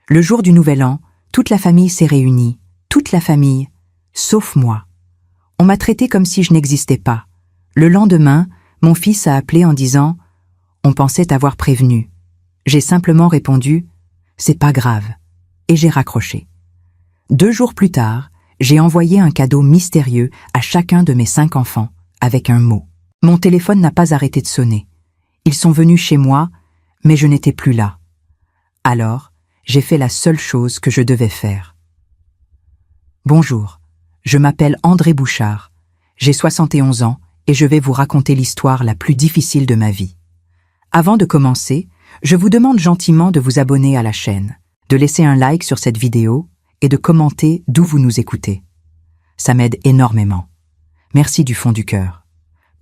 Le jour du Nouvel An, toute la famille s'est réunie, toute la famille, sauf moi. On m'a traité comme si je n'existais pas. Le lendemain, mon fils a appelé en disant « On pensait t'avoir prévenu ». J'ai simplement répondu « C'est pas grave » et j'ai raccroché. 2 jours plus tard, j'ai envoyé un cadeau mystérieux à chacun de mes 5 enfants avec un mot. Mon téléphone n'a pas arrêté de sonner. Ils sont venus chez moi, mais je n'étais plus là. Alors, j'ai fait la seule chose que je devais faire. Bonjour, je m'appelle André Bouchard, j'ai 71 ans et je vais vous raconter l'histoire la plus difficile de ma vie. Avant de commencer, je vous demande gentiment de vous abonner à la chaîne, de laisser un like sur cette vidéo et de commenter d'où vous nous écoutez. Ça m'aide énormément. Merci du fond du cœur.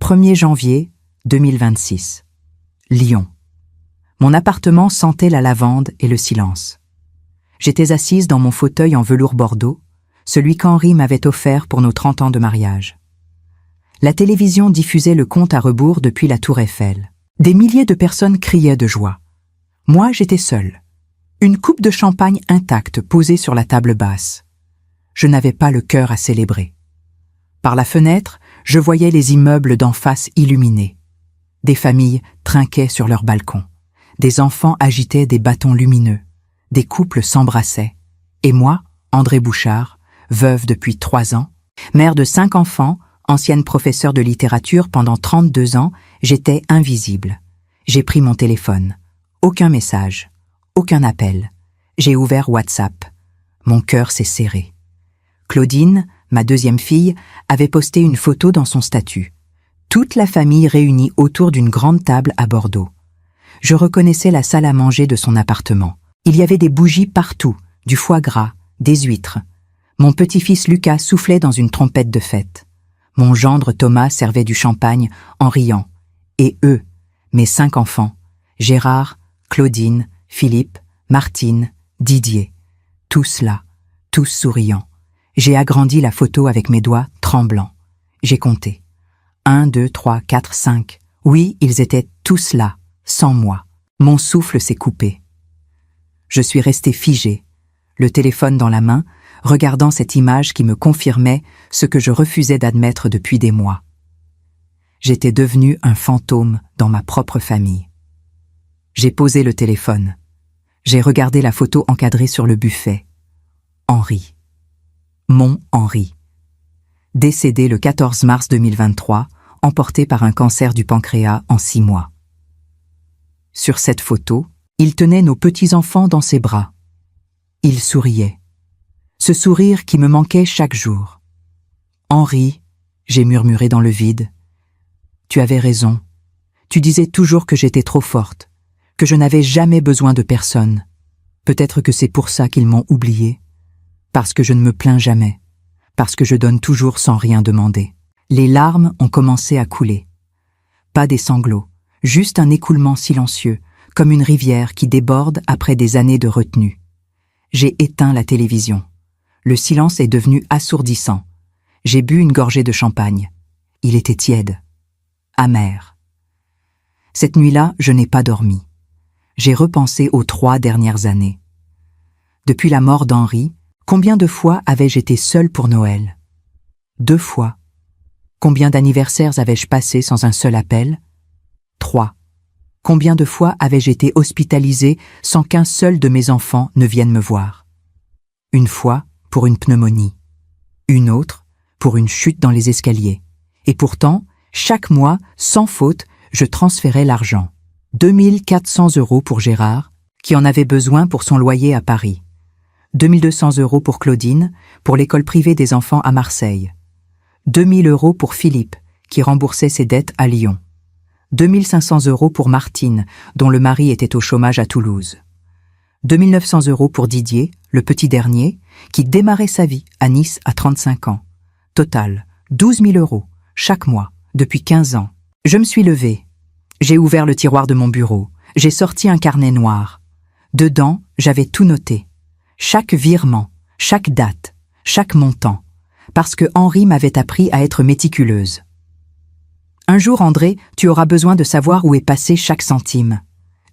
1er janvier 2026. Lyon. Mon appartement sentait la lavande et le silence. J'étais assise dans mon fauteuil en velours bordeaux, celui qu'Henri m'avait offert pour nos 30 ans de mariage. La télévision diffusait le compte à rebours depuis la Tour Eiffel. Des milliers de personnes criaient de joie. Moi, j'étais seule. Une coupe de champagne intacte posée sur la table basse. Je n'avais pas le cœur à célébrer. Par la fenêtre, je voyais les immeubles d'en face illuminés. Des familles trinquaient sur leurs balcons. Des enfants agitaient des bâtons lumineux. Des couples s'embrassaient. Et moi, André Bouchard, veuve depuis 3 ans, mère de 5 enfants, ancienne professeure de littérature pendant 32 ans, j'étais invisible. J'ai pris mon téléphone. Aucun message. Aucun appel. J'ai ouvert WhatsApp. Mon cœur s'est serré. Claudine, ma 2e fille, avait posté une photo dans son statut. Toute la famille réunie autour d'une grande table à Bordeaux. Je reconnaissais la salle à manger de son appartement. Il y avait des bougies partout, du foie gras, des huîtres. Mon petit-fils Lucas soufflait dans une trompette de fête. Mon gendre Thomas servait du champagne en riant. Et eux, mes 5 enfants, Gérard, Claudine, Philippe, Martine, Didier, tous là, tous souriants. J'ai agrandi la photo avec mes doigts tremblants. J'ai compté. 1, 2, 3, 4, 5. Oui, ils étaient tous là, sans moi. Mon souffle s'est coupé. Je suis restée figée, le téléphone dans la main, regardant cette image qui me confirmait ce que je refusais d'admettre depuis des mois. J'étais devenue un fantôme dans ma propre famille. J'ai posé le téléphone. J'ai regardé la photo encadrée sur le buffet. Henri. Mon Henri. Décédé le 14 mars 2023, emporté par un cancer du pancréas en 6 mois. Sur cette photo, il tenait nos petits-enfants dans ses bras. Il souriait. Ce sourire qui me manquait chaque jour. Henri, j'ai murmuré dans le vide. Tu avais raison. Tu disais toujours que j'étais trop forte, que je n'avais jamais besoin de personne. Peut-être que c'est pour ça qu'ils m'ont oubliée. Parce que je ne me plains jamais. Parce que je donne toujours sans rien demander. Les larmes ont commencé à couler. Pas des sanglots, juste un écoulement silencieux, comme une rivière qui déborde après des années de retenue. J'ai éteint la télévision. Le silence est devenu assourdissant. J'ai bu une gorgée de champagne. Il était tiède, amer. Cette nuit-là, je n'ai pas dormi. J'ai repensé aux 3 dernières années. Depuis la mort d'Henri, combien de fois avais-je été seule pour Noël? 2 fois. Combien d'anniversaires avais-je passé sans un seul appel? 3. Combien de fois avais-je été hospitalisée sans qu'un seul de mes enfants ne vienne me voir? 1 fois pour une pneumonie. 1 autre pour une chute dans les escaliers. Et pourtant, chaque mois, sans faute, je transférais l'argent. 2 400 € pour Gérard, qui en avait besoin pour son loyer à Paris. 2 200 € pour Claudine, pour l'école privée des enfants à Marseille. 2 000 € pour Philippe, qui remboursait ses dettes à Lyon. 2 500 € pour Martine, dont le mari était au chômage à Toulouse. 2 900 € pour Didier, le petit dernier, qui démarrait sa vie à Nice à 35 ans. Total, 12 000 € chaque mois, depuis 15 ans. Je me suis levée. J'ai ouvert le tiroir de mon bureau. J'ai sorti un carnet noir. Dedans, j'avais tout noté. Chaque virement, chaque date, chaque montant. Parce que Henri m'avait appris à être méticuleuse. Un jour, André, tu auras besoin de savoir où est passé chaque centime.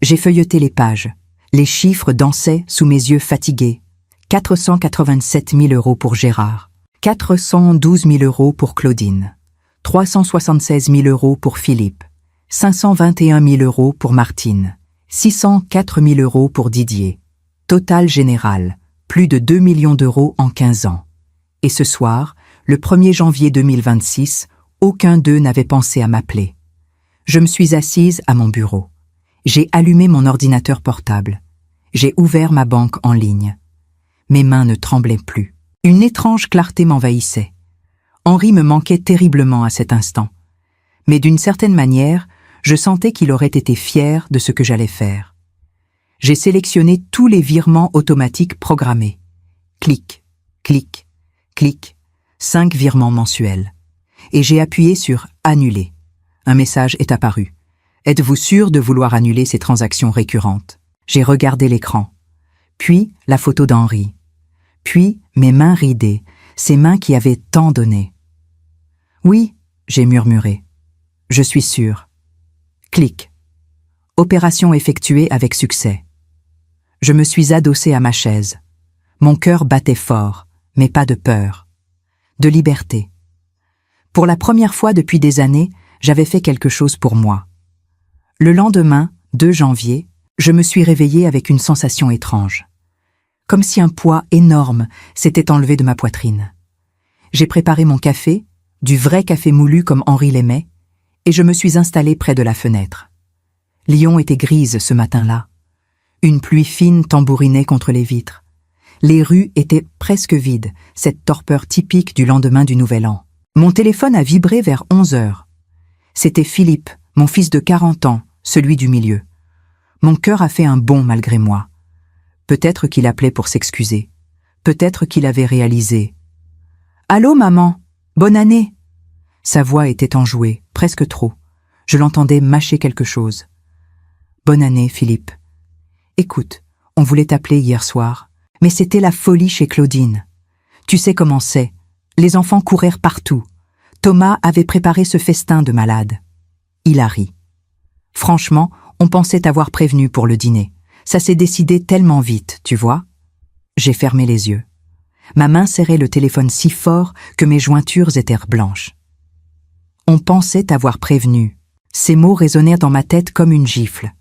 J'ai feuilleté les pages. Les chiffres dansaient sous mes yeux fatigués. 487 000 € pour Gérard, 412 000 € pour Claudine, 376 000 € pour Philippe, 521 000 € pour Martine, 604 000 € pour Didier. Total général, plus de 2 millions d'euros en 15 ans. Et ce soir, le 1er janvier 2026, aucun d'eux n'avait pensé à m'appeler. Je me suis assise à mon bureau. J'ai allumé mon ordinateur portable. J'ai ouvert ma banque en ligne. Mes mains ne tremblaient plus. Une étrange clarté m'envahissait. Henri me manquait terriblement à cet instant. Mais d'une certaine manière, je sentais qu'il aurait été fier de ce que j'allais faire. J'ai sélectionné tous les virements automatiques programmés. Clic, clic, clic, 5 virements mensuels. Et j'ai appuyé sur « Annuler ». Un message est apparu. Êtes-vous sûr de vouloir annuler ces transactions récurrentes? J'ai regardé l'écran. Puis la photo d'Henri. Puis mes mains ridées, ces mains qui avaient tant donné. Oui, j'ai murmuré. Je suis sûr. Clic. Opération effectuée avec succès. Je me suis adossée à ma chaise. Mon cœur battait fort, mais pas de peur. De liberté. Pour la première fois depuis des années, j'avais fait quelque chose pour moi. Le lendemain, 2 janvier, je me suis réveillée avec une sensation étrange. Comme si un poids énorme s'était enlevé de ma poitrine. J'ai préparé mon café, du vrai café moulu comme Henri l'aimait, et je me suis installée près de la fenêtre. Lyon était grise ce matin-là. Une pluie fine tambourinait contre les vitres. Les rues étaient presque vides, cette torpeur typique du lendemain du Nouvel An. Mon téléphone a vibré vers 11 heures. C'était Philippe, mon fils de 40 ans, celui du milieu. Mon cœur a fait un bond malgré moi. Peut-être qu'il appelait pour s'excuser. Peut-être qu'il avait réalisé. « Allô, maman, bonne année !» Sa voix était enjouée, presque trop. Je l'entendais mâcher quelque chose. « Bonne année, Philippe. Écoute, on voulait t'appeler hier soir, mais c'était la folie chez Claudine. Tu sais comment c'est. Les enfants courèrent partout. Thomas avait préparé ce festin de malade. » Il a ri. « Franchement, on pensait t'avoir prévenu pour le dîner. Ça s'est décidé tellement vite, tu vois. » J'ai fermé les yeux. Ma main serrait le téléphone si fort que mes jointures étaient blanches. « On pensait t'avoir prévenu. » Ces mots résonnèrent dans ma tête comme une gifle.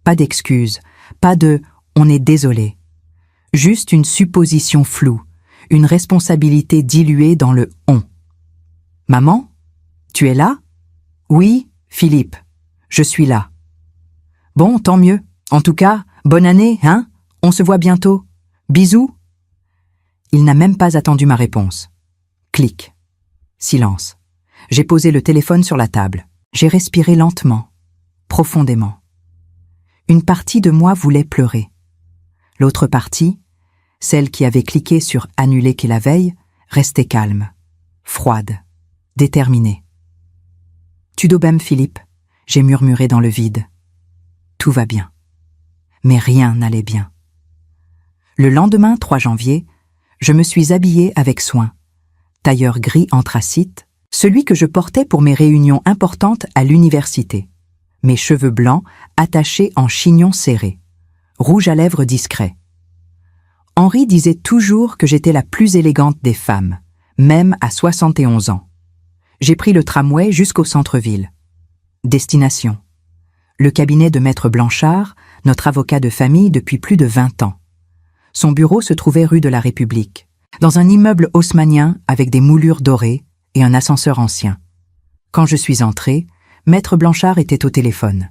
Pas d'excuses, pas de « on est désolé ». Juste une supposition floue, une responsabilité diluée dans le « on ». « Maman, tu es là ?»« Oui, Philippe, je suis là. »« Bon, tant mieux. En tout cas, bonne année, hein? On se voit bientôt. Bisous ?» Il n'a même pas attendu ma réponse. Clic. Silence. J'ai posé le téléphone sur la table. J'ai respiré lentement, profondément. Une partie de moi voulait pleurer. L'autre partie, celle qui avait cliqué sur « Annuler » la veille, restait calme, froide, déterminée. « Tu d'Aubem, Philippe ?» j'ai murmuré dans le vide. « Tout va bien. » Mais rien n'allait bien. Le lendemain, 3 janvier, je me suis habillée avec soin. Tailleur gris anthracite, celui que je portais pour mes réunions importantes à l'université. Mes cheveux blancs attachés en chignon serré. Rouge à lèvres discret. Henri disait toujours que j'étais la plus élégante des femmes, même à 71 ans. J'ai pris le tramway jusqu'au centre-ville. Destination. Le cabinet de Maître Blanchard, notre avocat de famille depuis plus de 20 ans. Son bureau se trouvait rue de la République, dans un immeuble haussmannien avec des moulures dorées et un ascenseur ancien. Quand je suis entrée, Maître Blanchard était au téléphone.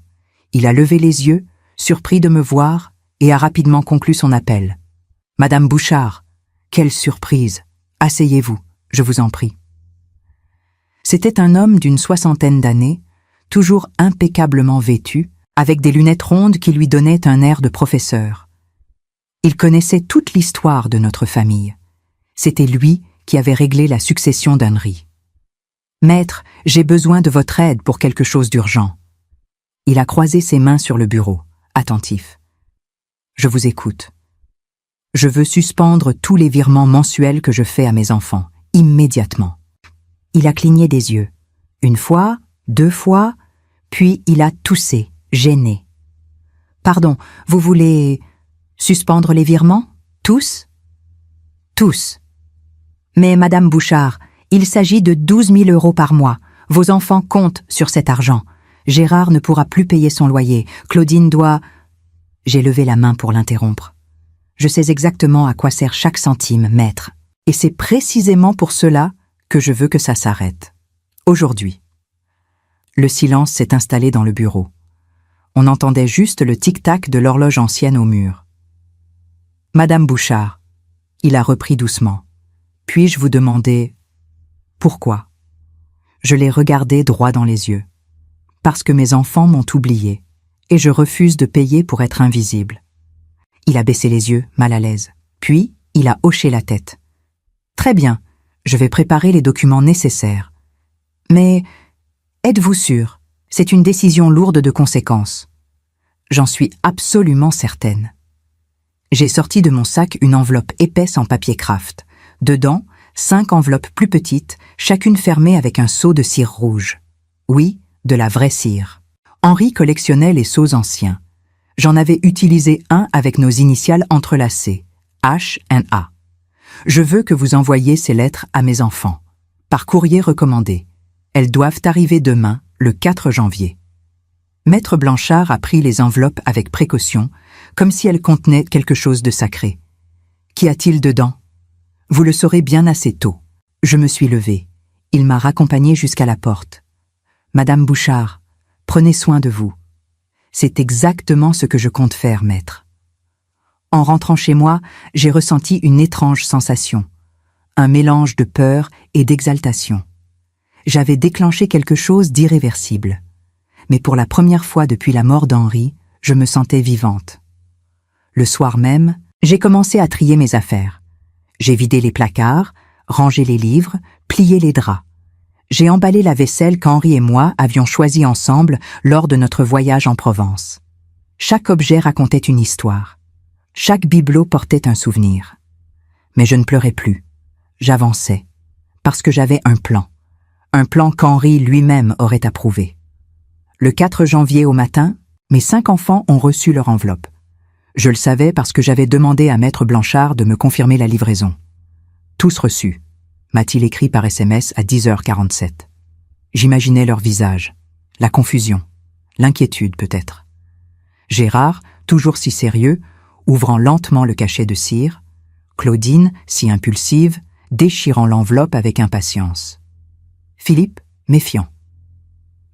Il a levé les yeux, surpris de me voir, et a rapidement conclu son appel. « Madame Bouchard, quelle surprise! Asseyez-vous, je vous en prie. » C'était un homme d'une 60aine d'années, toujours impeccablement vêtu, avec des lunettes rondes qui lui donnaient un air de professeur. Il connaissait toute l'histoire de notre famille. C'était lui qui avait réglé la succession d'Henri. « Maître, j'ai besoin de votre aide pour quelque chose d'urgent. » Il a croisé ses mains sur le bureau, attentif. « Je vous écoute. Je veux suspendre tous les virements mensuels que je fais à mes enfants, immédiatement. » Il a cligné des yeux. 1 fois, 2 fois, puis il a toussé, gêné. « Pardon, vous voulez... » Suspendre les virements? Tous? Tous. Mais Madame Bouchard, il s'agit de 12 000 € par mois. Vos enfants comptent sur cet argent. Gérard ne pourra plus payer son loyer. Claudine doit... J'ai levé la main pour l'interrompre. Je sais exactement à quoi sert chaque centime, maître. Et c'est précisément pour cela que je veux que ça s'arrête. Aujourd'hui. Le silence s'est installé dans le bureau. On entendait juste le tic-tac de l'horloge ancienne au mur. Madame Bouchard, il a repris doucement. Puis-je vous demander pourquoi? Je l'ai regardé droit dans les yeux. Parce que mes enfants m'ont oublié, et je refuse de payer pour être invisible. Il a baissé les yeux, mal à l'aise. Puis, il a hoché la tête. Très bien, je vais préparer les documents nécessaires. Mais, êtes-vous sûr? C'est une décision lourde de conséquences. J'en suis absolument certaine. J'ai sorti de mon sac une enveloppe épaisse en papier craft. Dedans, 5 enveloppes plus petites, chacune fermée avec un seau de cire rouge. Oui, de la vraie cire. Henri collectionnait les seaux anciens. J'en avais utilisé un avec nos initiales entrelacées, H&A. Je veux que vous envoyiez ces lettres à mes enfants, par courrier recommandé. Elles doivent arriver demain, le 4 janvier. Maître Blanchard a pris les enveloppes avec précaution, comme si elles contenaient quelque chose de sacré. Qu'y a-t-il dedans? Vous le saurez bien assez tôt. Je me suis levée. Il m'a raccompagnée jusqu'à la porte. Madame Bouchard, prenez soin de vous. C'est exactement ce que je compte faire, maître. En rentrant chez moi, j'ai ressenti une étrange sensation. Un mélange de peur et d'exaltation. J'avais déclenché quelque chose d'irréversible. Mais pour la première fois depuis la mort d'Henri, je me sentais vivante. Le soir même, j'ai commencé à trier mes affaires. J'ai vidé les placards, rangé les livres, plié les draps. J'ai emballé la vaisselle qu'Henri et moi avions choisie ensemble lors de notre voyage en Provence. Chaque objet racontait une histoire. Chaque bibelot portait un souvenir. Mais je ne pleurais plus. J'avançais. Parce que j'avais un plan. Un plan qu'Henri lui-même aurait approuvé. Le 4 janvier au matin, mes 5 enfants ont reçu leur enveloppe. Je le savais parce que j'avais demandé à Maître Blanchard de me confirmer la livraison. Tous reçus, m'a-t-il écrit par SMS à 10h47. J'imaginais leur visage, la confusion, l'inquiétude peut-être. Gérard, toujours si sérieux, ouvrant lentement le cachet de cire, Claudine, si impulsive, déchirant l'enveloppe avec impatience. Philippe, méfiant.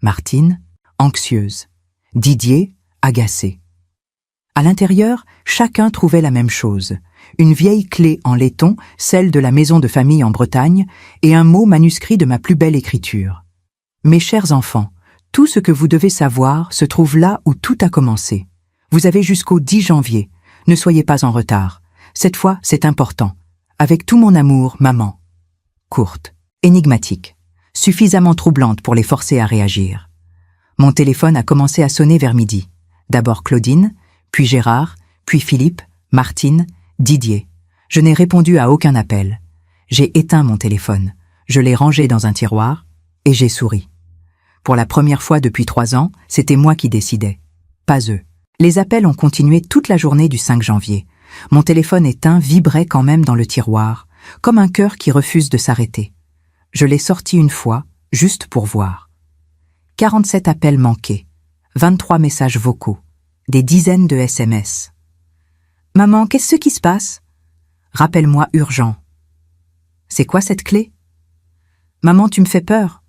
Martine, anxieuse. Didier, agacé. À l'intérieur, chacun trouvait la même chose. Une vieille clé en laiton, celle de la maison de famille en Bretagne, et un mot manuscrit de ma plus belle écriture. Mes chers enfants, tout ce que vous devez savoir se trouve là où tout a commencé. Vous avez jusqu'au 10 janvier. Ne soyez pas en retard. Cette fois, c'est important. Avec tout mon amour, maman. Courte, énigmatique, suffisamment troublante pour les forcer à réagir. Mon téléphone a commencé à sonner vers midi. D'abord Claudine, puis Gérard, puis Philippe, Martine, Didier. Je n'ai répondu à aucun appel. J'ai éteint mon téléphone, je l'ai rangé dans un tiroir, et j'ai souri. Pour la première fois depuis 3 ans, c'était moi qui décidais, pas eux. Les appels ont continué toute la journée du 5 janvier. Mon téléphone éteint vibrait quand même dans le tiroir, comme un cœur qui refuse de s'arrêter. Je l'ai sorti une fois, juste pour voir. 47 appels manqués, 23 messages vocaux, des dizaines de SMS. « Maman, qu'est-ce qui se passe ?»« Rappelle-moi urgent. »« C'est quoi cette clé ?»« Maman, tu me fais peur. »«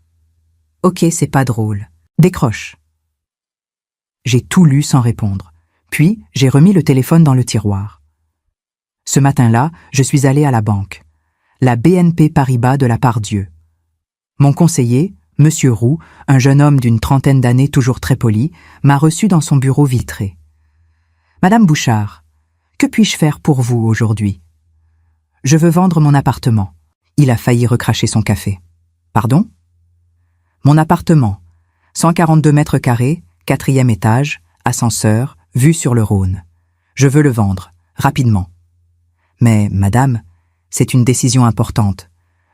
Ok, c'est pas drôle. Décroche. » J'ai tout lu sans répondre. Puis, j'ai remis le téléphone dans le tiroir. Ce matin-là, je suis allé à la banque. La BNP Paribas de la Part-Dieu. Mon conseiller, Monsieur Roux, un jeune homme d'une 30aine d'années toujours très poli, m'a reçu dans son bureau vitré. « Madame Bouchard, que puis-je faire pour vous aujourd'hui ?»« Je veux vendre mon appartement. » Il a failli recracher son café. « Pardon ?»« Mon appartement, 142 mètres carrés, 4e étage, ascenseur, vue sur le Rhône. Je veux le vendre, rapidement. »« Mais, madame, c'est une décision importante.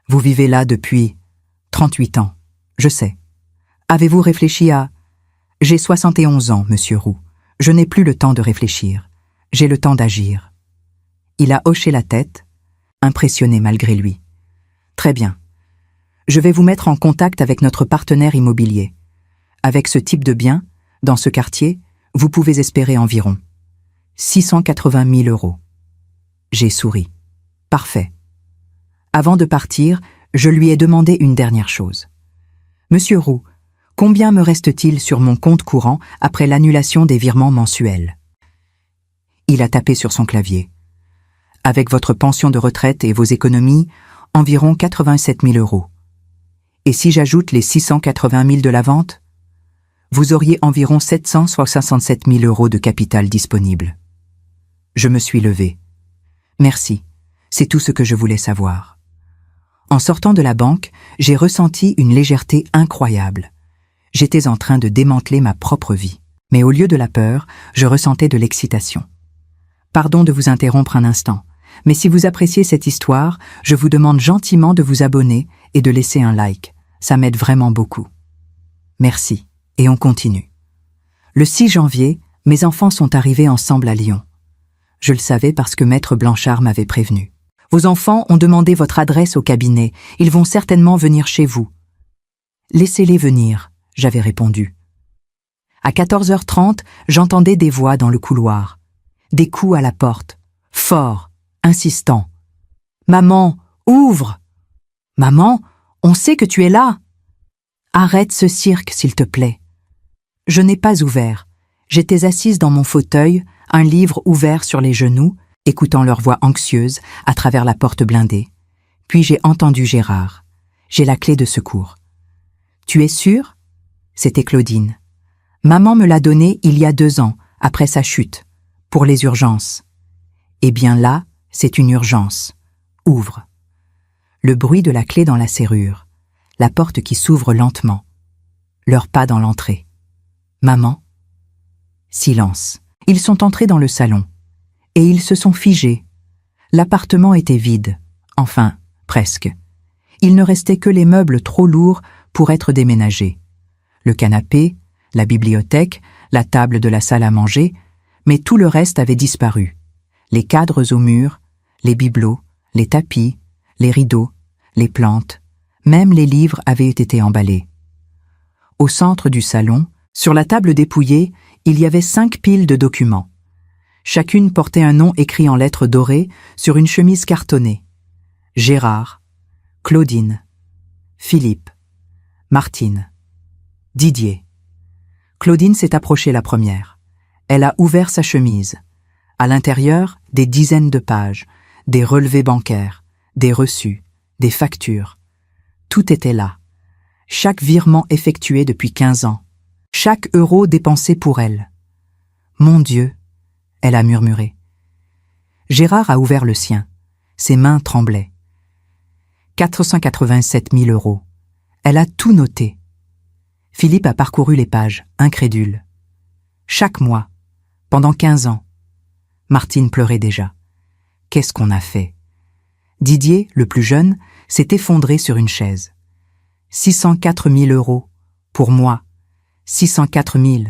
Vous vivez là depuis 38 ans. Je sais. Avez-vous réfléchi à... J'ai 71 ans, monsieur Roux. Je n'ai plus le temps de réfléchir. J'ai le temps d'agir. Il a hoché la tête, impressionné malgré lui. Très bien. Je vais vous mettre en contact avec notre partenaire immobilier. Avec ce type de bien, dans ce quartier, vous pouvez espérer environ 680 000 €. J'ai souri. Parfait. Avant de partir, je lui ai demandé une dernière chose. Monsieur Roux, combien me reste-t-il sur mon compte courant après l'annulation des virements mensuels? Il a tapé sur son clavier. Avec votre pension de retraite et vos économies, environ 87 000 €. Et si j'ajoute les 680 000 de la vente, vous auriez environ 767 000 € de capital disponible. Je me suis levé. Merci, c'est tout ce que je voulais savoir. En sortant de la banque, j'ai ressenti une légèreté incroyable. J'étais en train de démanteler ma propre vie. Mais au lieu de la peur, je ressentais de l'excitation. Pardon de vous interrompre un instant, mais si vous appréciez cette histoire, je vous demande gentiment de vous abonner et de laisser un like. Ça m'aide vraiment beaucoup. Merci, et on continue. Le 6 janvier, mes enfants sont arrivés ensemble à Lyon. Je le savais parce que Maître Blanchard m'avait prévenu. Vos enfants ont demandé votre adresse au cabinet. Ils vont certainement venir chez vous. Laissez-les venir, j'avais répondu. À 14h30, j'entendais des voix dans le couloir. Des coups à la porte. Forts, insistants. Maman, ouvre! Maman, on sait que tu es là. Arrête ce cirque, s'il te plaît. Je n'ai pas ouvert. J'étais assise dans mon fauteuil, un livre ouvert sur les genoux, écoutant leur voix anxieuse à travers la porte blindée. Puis j'ai entendu Gérard. J'ai la clé de secours. Tu es sûre? C'était Claudine. Maman me l'a donnée il y a 2 ans, après sa chute, pour les urgences. Eh bien là, c'est une urgence. Ouvre. Le bruit de la clé dans la serrure, la porte qui s'ouvre lentement, leurs pas dans l'entrée. Maman? Silence. Ils sont entrés dans le salon. Et ils se sont figés. L'appartement était vide. Enfin, presque. Il ne restait que les meubles trop lourds pour être déménagés. Le canapé, la bibliothèque, la table de la salle à manger, mais tout le reste avait disparu. Les cadres au mur, les bibelots, les tapis, les rideaux, les plantes, même les livres avaient été emballés. Au centre du salon, sur la table dépouillée, il y avait 5 piles de documents. Chacune portait un nom écrit en lettres dorées sur une chemise cartonnée. Gérard, Claudine, Philippe, Martine, Didier. Claudine s'est approchée la première. Elle a ouvert sa chemise. À l'intérieur, des dizaines de pages, des relevés bancaires, des reçus, des factures. Tout était là. Chaque virement effectué depuis 15 ans. Chaque euro dépensé pour elle. Mon Dieu, elle a murmuré. Gérard a ouvert le sien. Ses mains tremblaient. 487 000 €. Elle a tout noté. Philippe a parcouru les pages, incrédule. Chaque mois, pendant 15 ans. Martine pleurait déjà. Qu'est-ce qu'on a fait? Didier, le plus jeune, s'est effondré sur une chaise. 604 000 €. Pour moi. 604 000.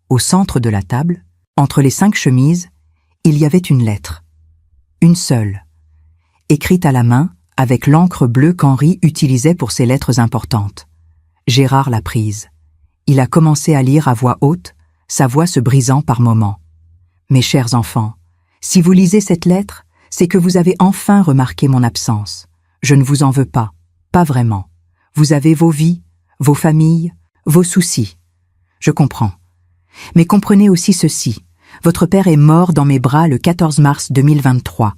Au centre de la table, entre les 5 chemises, il y avait une lettre. Une seule. Écrite à la main, avec l'encre bleue qu'Henri utilisait pour ses lettres importantes. Gérard l'a prise. Il a commencé à lire à voix haute, sa voix se brisant par moments. Mes chers enfants, si vous lisez cette lettre, c'est que vous avez enfin remarqué mon absence. Je ne vous en veux pas, pas vraiment. Vous avez vos vies, vos familles, vos soucis. Je comprends. Mais comprenez aussi ceci. Votre père est mort dans mes bras le 14 mars 2023.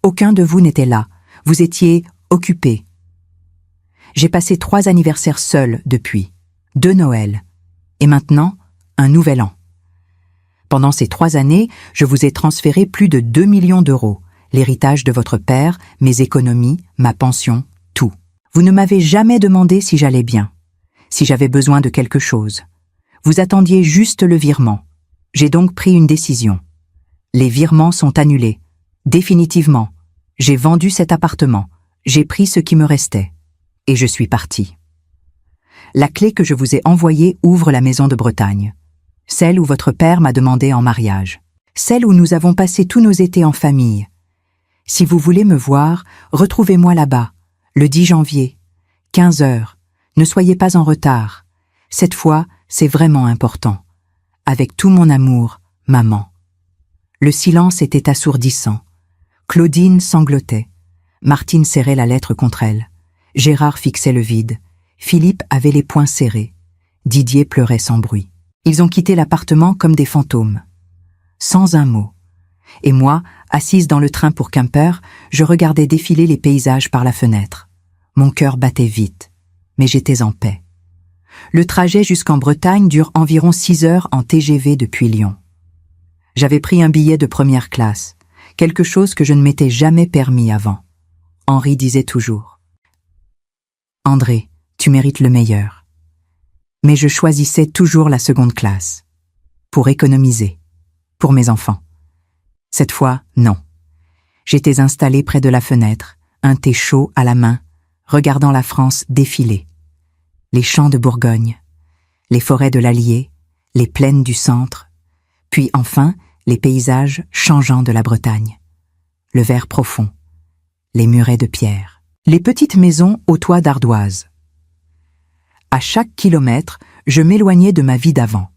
Aucun de vous n'était là. Vous étiez occupés. J'ai passé 3 anniversaires seuls depuis. 2 Noëls. Et maintenant, un nouvel an. Pendant ces 3 années, je vous ai transféré plus de 2 millions d'euros. L'héritage de votre père, mes économies, ma pension, tout. Vous ne m'avez jamais demandé si j'allais bien, si j'avais besoin de quelque chose. Vous attendiez juste le virement. J'ai donc pris une décision. Les virements sont annulés. Définitivement. J'ai vendu cet appartement. J'ai pris ce qui me restait. Et je suis parti. La clé que je vous ai envoyée ouvre la maison de Bretagne. Celle où votre père m'a demandé en mariage. celle où nous avons passé tous nos étés en famille. Si vous voulez me voir, retrouvez-moi là-bas, le 10 janvier, 15 heures. Ne soyez pas en retard. Cette fois, c'est vraiment important. Avec tout mon amour, maman. Le silence était assourdissant. Claudine sanglotait. Martine serrait la lettre contre elle. Gérard fixait le vide. Philippe avait les poings serrés. Didier pleurait sans bruit. Ils ont quitté l'appartement comme des fantômes. Sans un mot. Et moi, assise dans le train pour Quimper, je regardais défiler les paysages par la fenêtre. Mon cœur battait vite, mais j'étais en paix. Le trajet jusqu'en Bretagne dure environ 6 heures en TGV depuis Lyon. J'avais pris un billet de première classe, quelque chose que je ne m'étais jamais permis avant. Henri disait toujours « André, tu mérites le meilleur. » Mais je choisissais toujours la seconde classe, pour économiser, pour mes enfants. Cette fois, non. J'étais installée près de la fenêtre, un thé chaud à la main, regardant la France défiler. Les champs de Bourgogne, les forêts de l'Allier, les plaines du centre, puis enfin les paysages changeants de la Bretagne. Le vert profond, les murets de pierre, les petites maisons aux toits d'ardoise. À chaque kilomètre, je m'éloignais de ma vie d'avant.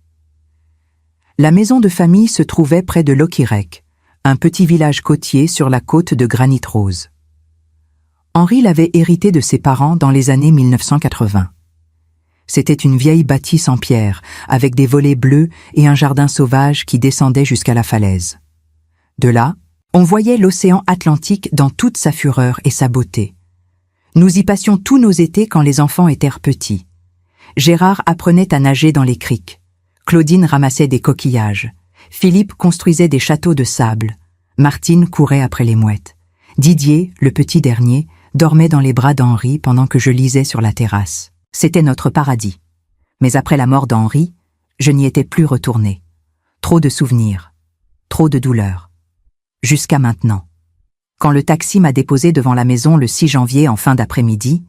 La maison de famille se trouvait près de Loquirec, un petit village côtier sur la côte de Granit Rose. Henri l'avait hérité de ses parents dans les années 1980. C'était une vieille bâtisse en pierre, avec des volets bleus et un jardin sauvage qui descendait jusqu'à la falaise. De là, on voyait l'océan Atlantique dans toute sa fureur et sa beauté. Nous y passions tous nos étés quand les enfants étaient petits. Gérard apprenait à nager dans les criques. Claudine ramassait des coquillages. Philippe construisait des châteaux de sable. Martine courait après les mouettes. Didier, le petit dernier, dormait dans les bras d'Henri pendant que je lisais sur la terrasse. C'était notre paradis. Mais après la mort d'Henri, je n'y étais plus retournée. Trop de souvenirs, trop de douleurs. Jusqu'à maintenant. Quand le taxi m'a déposé devant la maison le 6 janvier en fin d'après-midi,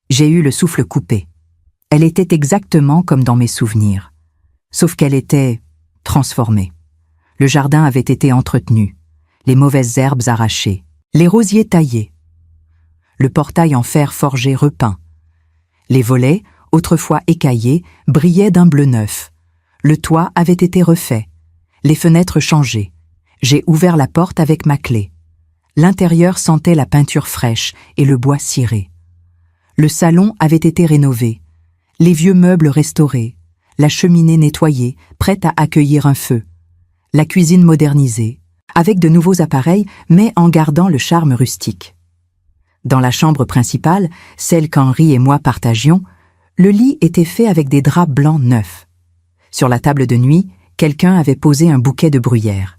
j'ai eu le souffle coupé. Elle était exactement comme dans mes souvenirs. Sauf qu'elle était transformée. Le jardin avait été entretenu, les mauvaises herbes arrachées, les rosiers taillés. Le portail en fer forgé repeint. Les volets, autrefois écaillés, brillaient d'un bleu neuf. Le toit avait été refait. Les fenêtres changées. J'ai ouvert la porte avec ma clé. L'intérieur sentait la peinture fraîche et le bois ciré. Le salon avait été rénové. Les vieux meubles restaurés. La cheminée nettoyée, prête à accueillir un feu. La cuisine modernisée, avec de nouveaux appareils, mais en gardant le charme rustique. Dans la chambre principale, celle qu'Henri et moi partagions, le lit était fait avec des draps blancs neufs. Sur la table de nuit, quelqu'un avait posé un bouquet de bruyères.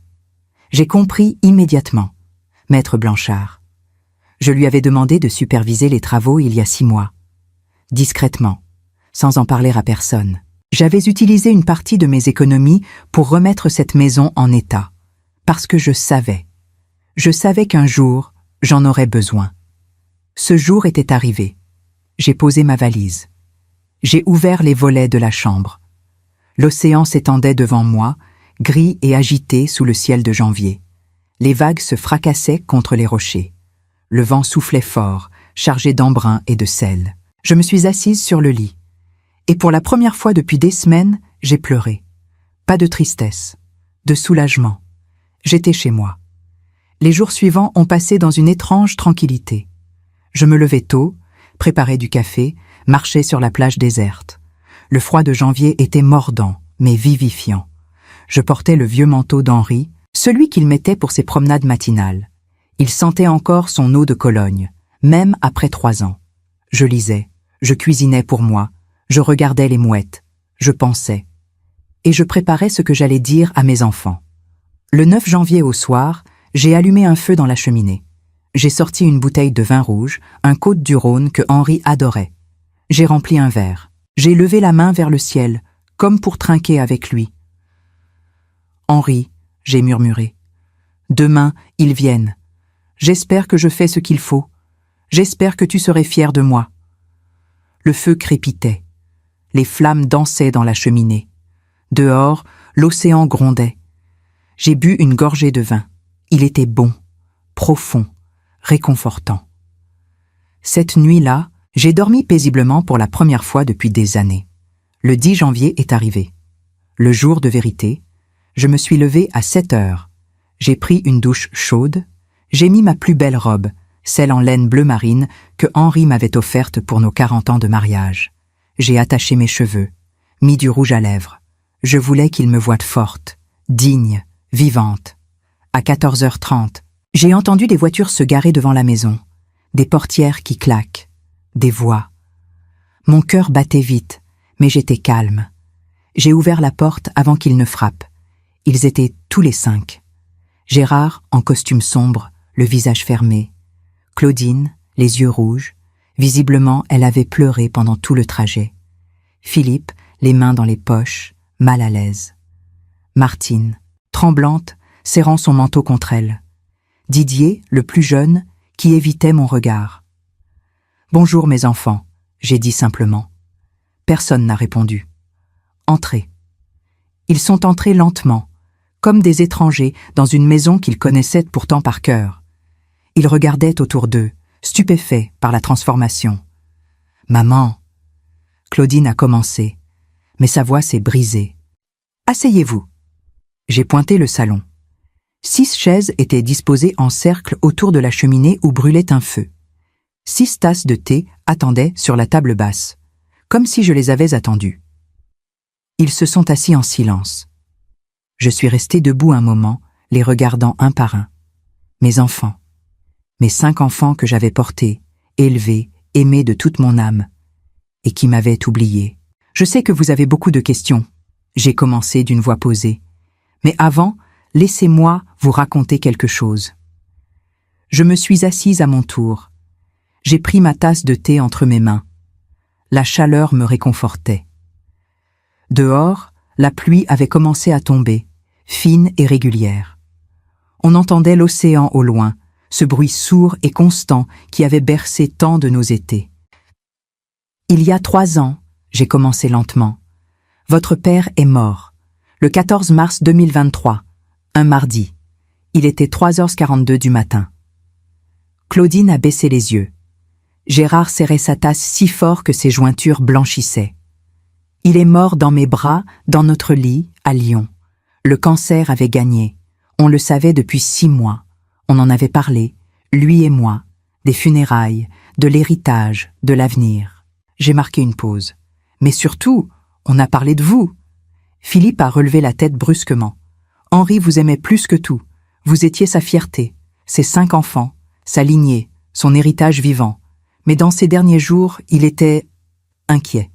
J'ai compris immédiatement. Maître Blanchard. Je lui avais demandé de superviser les travaux il y a 6 mois. Discrètement, sans en parler à personne. J'avais utilisé une partie de mes économies pour remettre cette maison en état. Parce que je savais qu'un jour, j'en aurais besoin. Ce jour était arrivé. J'ai posé ma valise. J'ai ouvert les volets de la chambre. L'océan s'étendait devant moi, gris et agité sous le ciel de janvier. Les vagues se fracassaient contre les rochers. Le vent soufflait fort, chargé d'embrun et de sel. Je me suis assise sur le lit. Et pour la première fois depuis des semaines, j'ai pleuré. Pas de tristesse, de soulagement. J'étais chez moi. Les jours suivants ont passé dans une étrange tranquillité. Je me levais tôt, préparais du café, marchais sur la plage déserte. Le froid de janvier était mordant, mais vivifiant. Je portais le vieux manteau d'Henri, celui qu'il mettait pour ses promenades matinales. Il sentait encore son eau de Cologne, même après 3 ans. Je lisais, je cuisinais pour moi, je regardais les mouettes, je pensais. Et je préparais ce que j'allais dire à mes enfants. Le 9 janvier au soir, j'ai allumé un feu dans la cheminée. J'ai sorti une bouteille de vin rouge, un Côte-du-Rhône que Henri adorait. J'ai rempli un verre. J'ai levé la main vers le ciel, comme pour trinquer avec lui. « Henri, » j'ai murmuré. « Demain, ils viennent. J'espère que je fais ce qu'il faut. J'espère que tu serais fier de moi. » Le feu crépitait. Les flammes dansaient dans la cheminée. Dehors, l'océan grondait. J'ai bu une gorgée de vin. Il était bon, profond, réconfortant. Cette nuit-là, j'ai dormi paisiblement pour la première fois depuis des années. Le 10 janvier est arrivé. Le jour de vérité, je me suis levé à 7 heures. J'ai pris une douche chaude, j'ai mis ma plus belle robe, celle en laine bleu marine que Henri m'avait offerte pour nos 40 ans de mariage. J'ai attaché mes cheveux, mis du rouge à lèvres. Je voulais qu'il me voie forte, digne, vivante. À 14h30, j'ai entendu des voitures se garer devant la maison, des portières qui claquent, des voix. Mon cœur battait vite, mais j'étais calme. J'ai ouvert la porte avant qu'ils ne frappent. Ils étaient tous les 5. Gérard, en costume sombre, le visage fermé. Claudine, les yeux rouges. Visiblement, elle avait pleuré pendant tout le trajet. Philippe, les mains dans les poches, mal à l'aise. Martine, tremblante, serrant son manteau contre elle. Didier, le plus jeune, qui évitait mon regard. « Bonjour mes enfants », j'ai dit simplement. Personne n'a répondu. « Entrez ». Ils sont entrés lentement, comme des étrangers dans une maison qu'ils connaissaient pourtant par cœur. Ils regardaient autour d'eux, stupéfaits par la transformation. « Maman !» Claudine a commencé, mais sa voix s'est brisée. « Asseyez-vous !» J'ai pointé le salon. 6 chaises étaient disposées en cercle autour de la cheminée où brûlait un feu. 6 tasses de thé attendaient sur la table basse, comme si je les avais attendues. Ils se sont assis en silence. Je suis resté debout un moment, les regardant un par un. Mes enfants. Mes 5 enfants que j'avais portés, élevés, aimés de toute mon âme, et qui m'avaient oublié. Je sais que vous avez beaucoup de questions. J'ai commencé d'une voix posée. Mais avant, laissez-moi vous raconter quelque chose. Je me suis assise à mon tour. J'ai pris ma tasse de thé entre mes mains. La chaleur me réconfortait. Dehors, la pluie avait commencé à tomber, fine et régulière. On entendait l'océan au loin, ce bruit sourd et constant qui avait bercé tant de nos étés. Il y a 3 ans, j'ai commencé lentement. Votre père est mort, le 14 mars 2023, un mardi. Il était 3h42 du matin. Claudine a baissé les yeux. Gérard serrait sa tasse si fort que ses jointures blanchissaient. Il est mort dans mes bras, dans notre lit, à Lyon. Le cancer avait gagné. On le savait depuis 6 mois. On en avait parlé, lui et moi, des funérailles, de l'héritage, de l'avenir. J'ai marqué une pause. Mais surtout, on a parlé de vous. Philippe a relevé la tête brusquement. Henri vous aimait plus que tout. Vous étiez sa fierté, ses 5 enfants, sa lignée, son héritage vivant. Mais dans ces derniers jours, il était inquiet.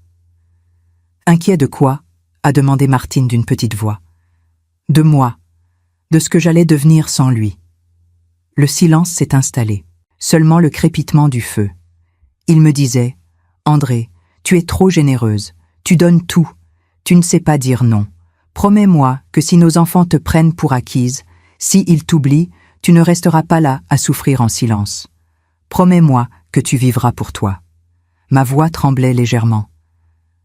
Inquiet de quoi ? A demandé Martine d'une petite voix. De moi, de ce que j'allais devenir sans lui. Le silence s'est installé, seulement le crépitement du feu. Il me disait, « André, tu es trop généreuse, tu donnes tout, tu ne sais pas dire non. Promets-moi que si nos enfants te prennent pour acquise, si ils t'oublient, tu ne resteras pas là à souffrir en silence. Promets-moi que tu vivras pour toi. » Ma voix tremblait légèrement.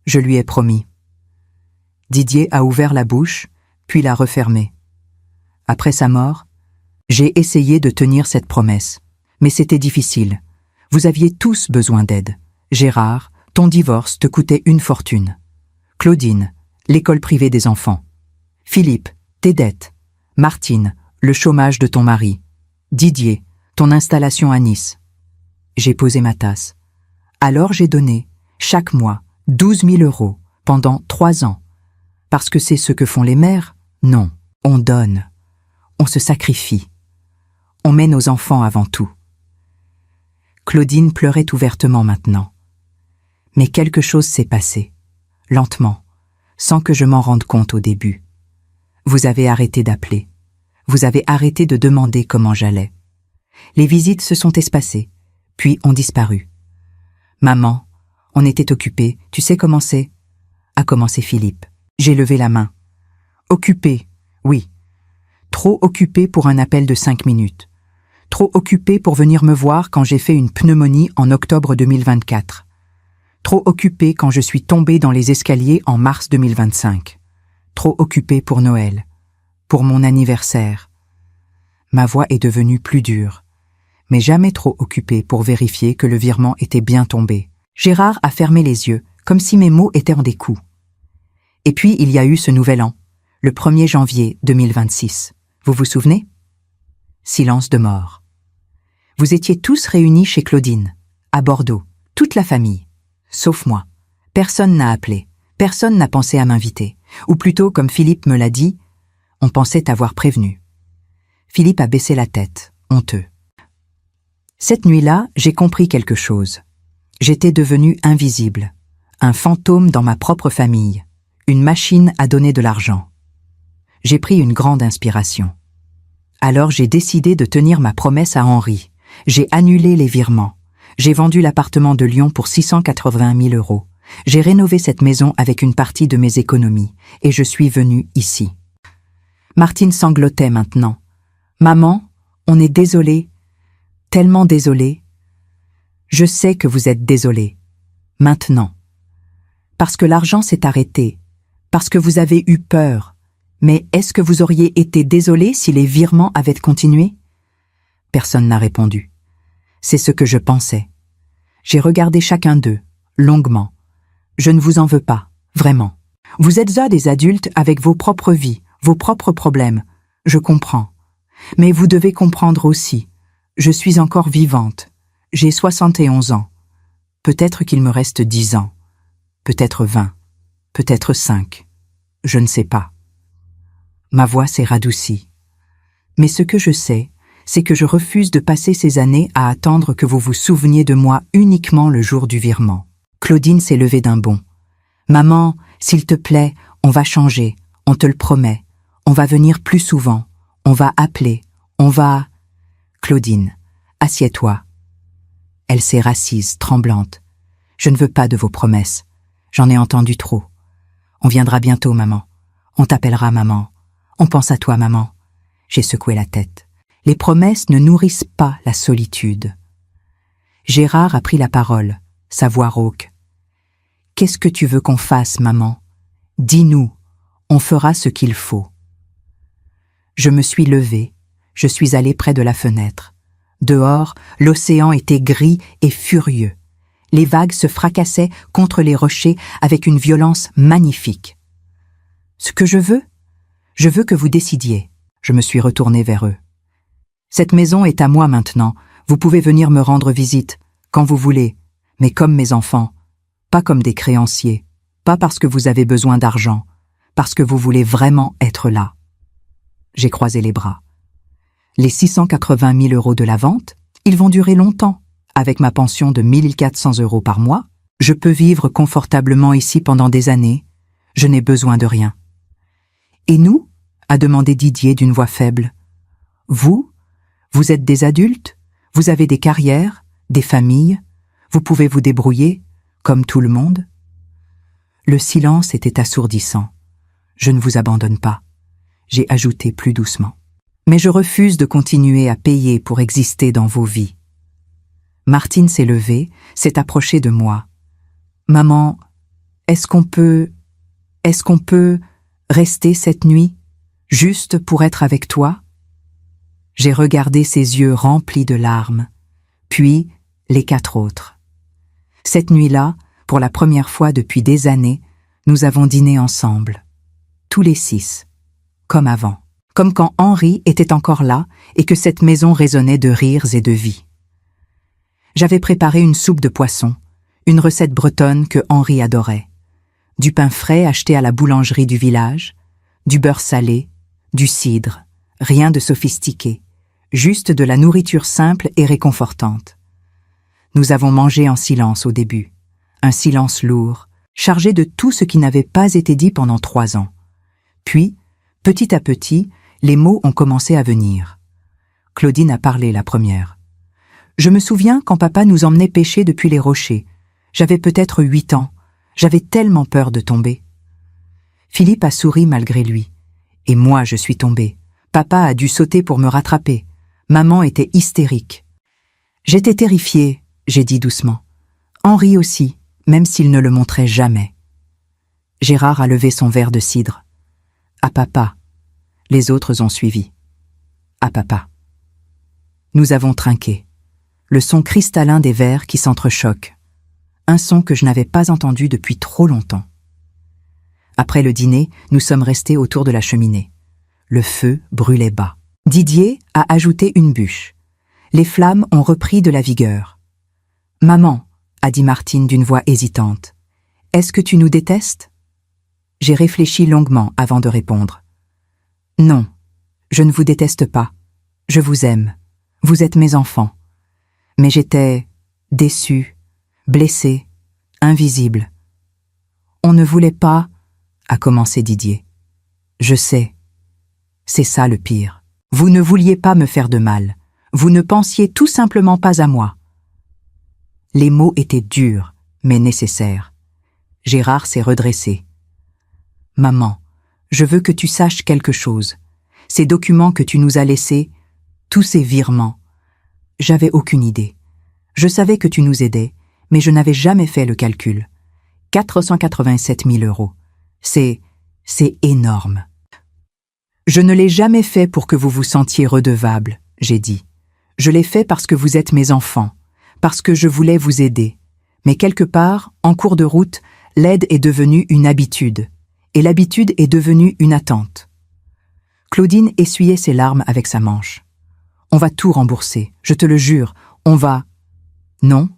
Je lui ai promis. Didier a ouvert la bouche, puis l'a refermée. Après sa mort, j'ai essayé de tenir cette promesse, mais c'était difficile. Vous aviez tous besoin d'aide. Gérard, ton divorce te coûtait une fortune. Claudine, l'école privée des enfants. Philippe, tes dettes. Martine, le chômage de ton mari. Didier, ton installation à Nice. J'ai posé ma tasse. Alors j'ai donné, chaque mois, 12 000 € pendant 3 ans. Parce que c'est ce que font les mères? Non, on donne. On se sacrifie. On met nos enfants avant tout. Claudine pleurait ouvertement maintenant. Mais quelque chose s'est passé, lentement, sans que je m'en rende compte au début. Vous avez arrêté d'appeler. Vous avez arrêté de demander comment j'allais. Les visites se sont espacées, puis ont disparu. Maman, on était occupés, tu sais comment c'est? A commencé Philippe. J'ai levé la main. Occupé, oui. Trop occupé pour un appel de 5 minutes. Trop occupé pour venir me voir quand j'ai fait une pneumonie en octobre 2024. Trop occupé quand je suis tombée dans les escaliers en mars 2025. Trop occupé pour Noël. pour mon anniversaire. Ma voix est devenue plus dure, mais jamais trop occupée pour vérifier que le virement était bien tombé. Gérard a fermé les yeux, comme si mes mots étaient en découp. Et puis il y a eu ce nouvel an, le 1er janvier 2026. Vous vous souvenez? Silence de mort. Vous étiez tous réunis chez Claudine, à Bordeaux, toute la famille, sauf moi. Personne n'a appelé, personne n'a pensé à m'inviter. Ou plutôt, comme Philippe me l'a dit, on pensait t'avoir prévenu. Philippe a baissé la tête, honteux. Cette nuit-là, j'ai compris quelque chose. J'étais devenu invisible, un fantôme dans ma propre famille, une machine à donner de l'argent. J'ai pris une grande inspiration. Alors j'ai décidé de tenir ma promesse à Henri. J'ai annulé les virements. J'ai vendu l'appartement de Lyon pour 680 000 €. J'ai rénové cette maison avec une partie de mes économies et je suis venue ici. Martine sanglotait maintenant. « Maman, on est désolé, tellement désolé. Je sais que vous êtes désolé. Maintenant. Parce que l'argent s'est arrêté, parce que vous avez eu peur. Mais est-ce que vous auriez été désolé si les virements avaient continué ?» Personne n'a répondu. C'est ce que je pensais. J'ai regardé chacun d'eux, longuement. Je ne vous en veux pas, vraiment. Vous êtes des adultes avec vos propres vies, vos propres problèmes. Je comprends. Mais vous devez comprendre aussi. Je suis encore vivante. J'ai 71 ans. Peut-être qu'il me reste 10 ans. Peut-être 20. Peut-être 5. Je ne sais pas. Ma voix s'est radoucie. Mais ce que je sais, c'est que je refuse de passer ces années à attendre que vous vous souveniez de moi uniquement le jour du virement. Claudine s'est levée d'un bond. « Maman, s'il te plaît, on va changer, on te le promet. On va venir plus souvent, on va appeler, on va… » « Claudine, assieds-toi. » Elle s'est rassise, tremblante. « Je ne veux pas de vos promesses. J'en ai entendu trop. On viendra bientôt, maman. On t'appellera, maman. On pense à toi, maman. » J'ai secoué la tête. Les promesses ne nourrissent pas la solitude. Gérard a pris la parole, sa voix rauque. « Qu'est-ce que tu veux qu'on fasse, maman? Dis-nous, on fera ce qu'il faut. » Je me suis levée, je suis allée près de la fenêtre. Dehors, l'océan était gris et furieux. Les vagues se fracassaient contre les rochers avec une violence magnifique. « Ce que je veux que vous décidiez. » Je me suis retournée vers eux. « Cette maison est à moi maintenant. Vous pouvez venir me rendre visite, quand vous voulez, mais comme mes enfants, pas comme des créanciers, pas parce que vous avez besoin d'argent, parce que vous voulez vraiment être là. » J'ai croisé les bras. Les 680 000 € de la vente, ils vont durer longtemps. Avec ma pension de 1 400 € par mois, je peux vivre confortablement ici pendant des années. Je n'ai besoin de rien. « Et nous ?» a demandé Didier d'une voix faible. « Vous êtes des adultes, vous avez des carrières, des familles, vous pouvez vous débrouiller, comme tout le monde. » Le silence était assourdissant. « Je ne vous abandonne pas. » J'ai ajouté plus doucement. « Mais je refuse de continuer à payer pour exister dans vos vies. » Martine s'est levée, s'est approchée de moi. « Maman, est-ce qu'on peut rester cette nuit, juste pour être avec toi ?» J'ai regardé ses yeux remplis de larmes, puis les 4 autres. Cette nuit-là, pour la première fois depuis des années, nous avons dîné ensemble, tous les 6, comme avant, comme quand Henri était encore là et que cette maison résonnait de rires et de vie. J'avais préparé une soupe de poisson, une recette bretonne que Henri adorait, du pain frais acheté à la boulangerie du village, du beurre salé, du cidre, rien de sophistiqué, juste de la nourriture simple et réconfortante. Nous avons mangé en silence au début, un silence lourd, chargé de tout ce qui n'avait pas été dit pendant 3 ans. Puis, petit à petit, les mots ont commencé à venir. Claudine a parlé la première. « Je me souviens quand papa nous emmenait pêcher depuis les rochers. J'avais peut-être 8 ans. J'avais tellement peur de tomber. » Philippe a souri malgré lui. « Et moi, je suis tombée. Papa a dû sauter pour me rattraper. Maman était hystérique. » J'étais terrifiée, j'ai dit doucement. Henri aussi, même s'il ne le montrait jamais. Gérard a levé son verre de cidre. « À papa. Les autres ont suivi. À papa. Nous avons trinqué. Le son cristallin des verres qui s'entrechoquent. Un son que je n'avais pas entendu depuis trop longtemps. Après le dîner, nous sommes restés autour de la cheminée. Le feu brûlait bas. Didier a ajouté une bûche. Les flammes ont repris de la vigueur. « Maman, » a dit Martine d'une voix hésitante, « est-ce que tu nous détestes ?» J'ai réfléchi longuement avant de répondre. « Non, je ne vous déteste pas. Je vous aime. Vous êtes mes enfants. » Mais j'étais déçue, blessée, invisible. « On ne voulait pas, » a commencé Didier. « Je sais. C'est ça le pire. Vous ne vouliez pas me faire de mal. Vous ne pensiez tout simplement pas à moi. » Les mots étaient durs, mais nécessaires. Gérard s'est redressé. « Maman, je veux que tu saches quelque chose. Ces documents que tu nous as laissés, tous ces virements, j'avais aucune idée. Je savais que tu nous aidais, mais je n'avais jamais fait le calcul. 487 000 €. C'est énorme. Je ne l'ai jamais fait pour que vous vous sentiez redevable, j'ai dit. Je l'ai fait parce que vous êtes mes enfants, parce que je voulais vous aider. Mais quelque part, en cours de route, l'aide est devenue une habitude, et l'habitude est devenue une attente. Claudine essuyait ses larmes avec sa manche. On va tout rembourser, je te le jure, on va... Non,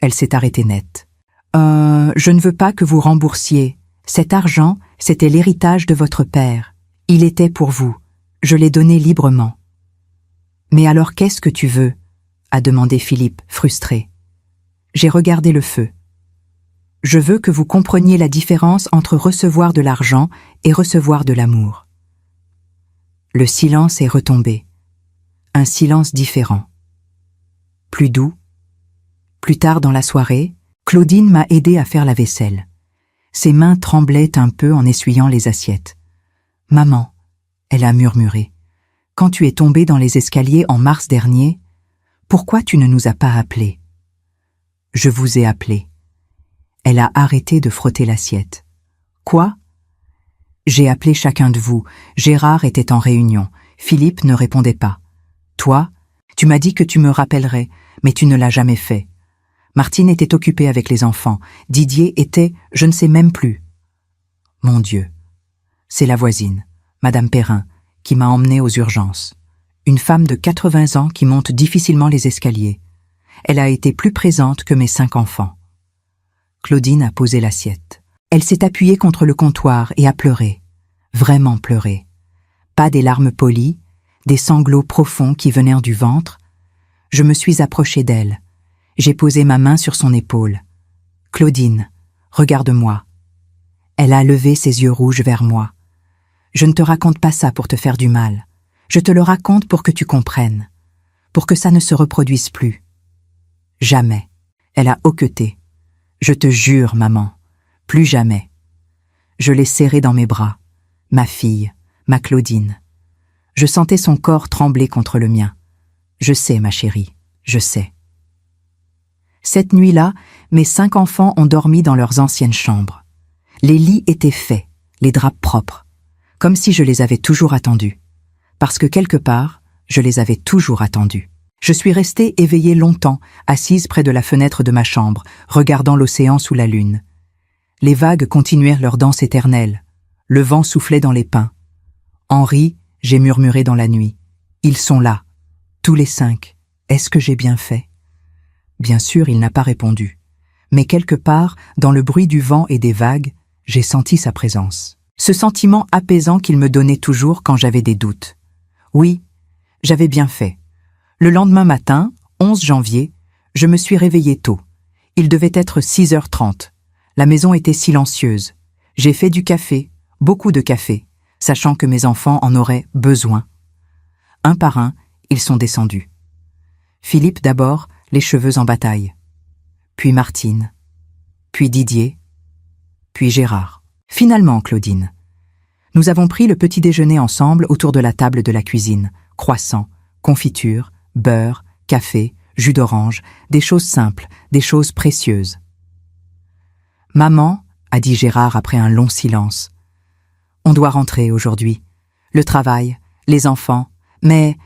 elle s'est arrêtée net. Je ne veux pas que vous remboursiez. Cet argent, c'était l'héritage de votre père. Il était pour vous. Je l'ai donné librement. Mais alors qu'est-ce que tu veux ? A demandé Philippe, frustré. J'ai regardé le feu. Je veux que vous compreniez la différence entre recevoir de l'argent et recevoir de l'amour. Le silence est retombé. Un silence différent. Plus doux. Plus tard dans la soirée, Claudine m'a aidé à faire la vaisselle. Ses mains tremblaient un peu en essuyant les assiettes. « Maman, » elle a murmuré, « quand tu es tombée dans les escaliers en mars dernier, pourquoi tu ne nous as pas appelés ?»« Je vous ai appelés. » Elle a arrêté de frotter l'assiette. « Quoi ?» J'ai appelé chacun de vous. Gérard était en réunion. Philippe ne répondait pas. Toi, tu m'as dit que tu me rappellerais, mais tu ne l'as jamais fait. Martine était occupée avec les enfants. Didier était, je ne sais même plus. Mon Dieu. C'est la voisine, Madame Perrin, qui m'a emmenée aux urgences. Une femme de 80 ans qui monte difficilement les escaliers. Elle a été plus présente que mes 5 enfants. Claudine a posé l'assiette. Elle s'est appuyée contre le comptoir et a pleuré. Vraiment pleuré. Pas des larmes polies, des sanglots profonds qui venaient du ventre. Je me suis approchée d'elle. J'ai posé ma main sur son épaule. « Claudine, regarde-moi. » Elle a levé ses yeux rouges vers moi. « Je ne te raconte pas ça pour te faire du mal. Je te le raconte pour que tu comprennes. Pour que ça ne se reproduise plus. » Jamais. Elle a hoqueté. « Je te jure, maman, plus jamais. » Je l'ai serrée dans mes bras. Ma fille, ma Claudine. Je sentais son corps trembler contre le mien. Je sais, ma chérie, je sais. Cette nuit-là, mes 5 enfants ont dormi dans leurs anciennes chambres. Les lits étaient faits, les draps propres, comme si je les avais toujours attendus. Parce que quelque part, je les avais toujours attendus. Je suis restée éveillée longtemps, assise près de la fenêtre de ma chambre, regardant l'océan sous la lune. Les vagues continuèrent leur danse éternelle. Le vent soufflait dans les pins. Henri, j'ai murmuré dans la nuit. Ils sont là, tous les 5. Est-ce que j'ai bien fait ? Bien sûr, il n'a pas répondu. Mais quelque part, dans le bruit du vent et des vagues, j'ai senti sa présence. Ce sentiment apaisant qu'il me donnait toujours quand j'avais des doutes. Oui, j'avais bien fait. Le lendemain matin, 11 janvier, je me suis réveillée tôt. Il devait être 6h30. La maison était silencieuse. J'ai fait du café, beaucoup de café, sachant que mes enfants en auraient besoin. Un par un, ils sont descendus. Philippe d'abord, les cheveux en bataille. Puis Martine. Puis Didier. Puis Gérard. Finalement, Claudine. Nous avons pris le petit déjeuner ensemble autour de la table de la cuisine. Croissants, confiture, beurre, café, jus d'orange, des choses simples, des choses précieuses. Maman, a dit Gérard après un long silence, on doit rentrer aujourd'hui. le travail, les enfants. Mais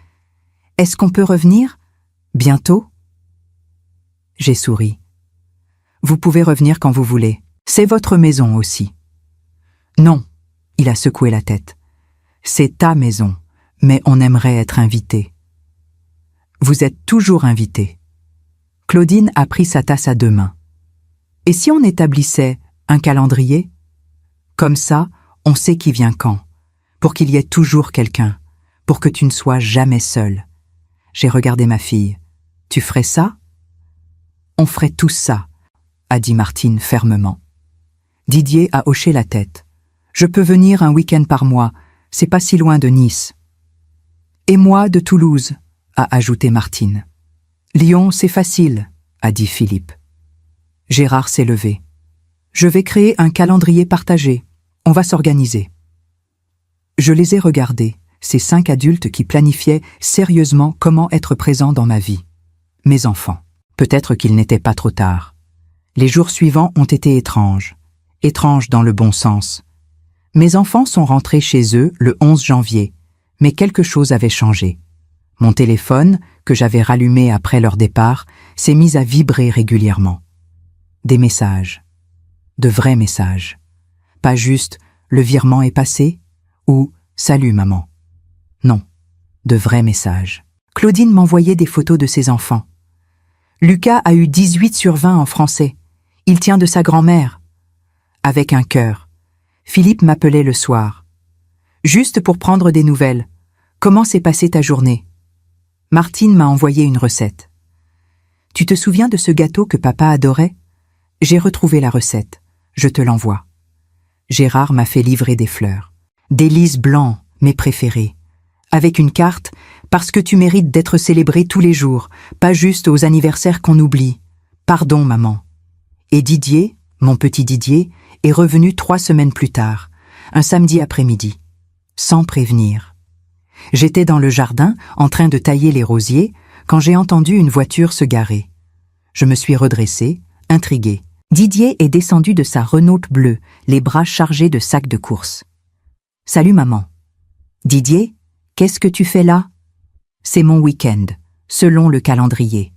est-ce qu'on peut revenir? Bientôt? J'ai souri. Vous pouvez revenir quand vous voulez. C'est votre maison aussi. Non, il a secoué la tête. C'est ta maison, mais on aimerait être invité. Vous êtes toujours invité. Claudine a pris sa tasse à 2 mains. Et si on établissait un calendrier? Comme ça, on sait qui vient quand, pour qu'il y ait toujours quelqu'un, pour que tu ne sois jamais seule. J'ai regardé ma fille. Tu ferais ça? On ferait tous ça, a dit Martine fermement. Didier a hoché la tête. Je peux venir un week-end par mois, c'est pas si loin de Nice. Et moi de Toulouse, a ajouté Martine. Lyon, c'est facile, a dit Philippe. Gérard s'est levé. Je vais créer un calendrier partagé. On va s'organiser. Je les ai regardés, ces 5 adultes qui planifiaient sérieusement comment être présents dans ma vie. Mes enfants. Peut-être qu'il n'était pas trop tard. Les jours suivants ont été étranges. Étranges dans le bon sens. Mes enfants sont rentrés chez eux le 11 janvier, mais quelque chose avait changé. Mon téléphone, que j'avais rallumé après leur départ, s'est mis à vibrer régulièrement. Des messages. De vrais messages. Pas juste « le virement est passé » ou « salut maman ». Non, de vrais messages. Claudine m'envoyait des photos de ses enfants. Lucas a eu 18 sur 20 en français. Il tient de sa grand-mère. Avec un cœur. Philippe m'appelait le soir. Juste pour prendre des nouvelles. Comment s'est passée ta journée? Martine m'a envoyé une recette. Tu te souviens de ce gâteau que papa adorait? J'ai retrouvé la recette. Je te l'envoie. Gérard m'a fait livrer des fleurs. Des lys blancs, mes préférés. Avec une carte, parce que tu mérites d'être célébré tous les jours, pas juste aux anniversaires qu'on oublie. Pardon, maman. Et Didier, mon petit Didier, est revenu 3 semaines plus tard, un samedi après-midi, sans prévenir. J'étais dans le jardin, en train de tailler les rosiers, quand j'ai entendu une voiture se garer. Je me suis redressée, intriguée. Didier est descendu de sa Renault bleue, les bras chargés de sacs de course. « Salut maman. »« Didier, qu'est-ce que tu fais là ?»« C'est mon week-end, selon le calendrier. »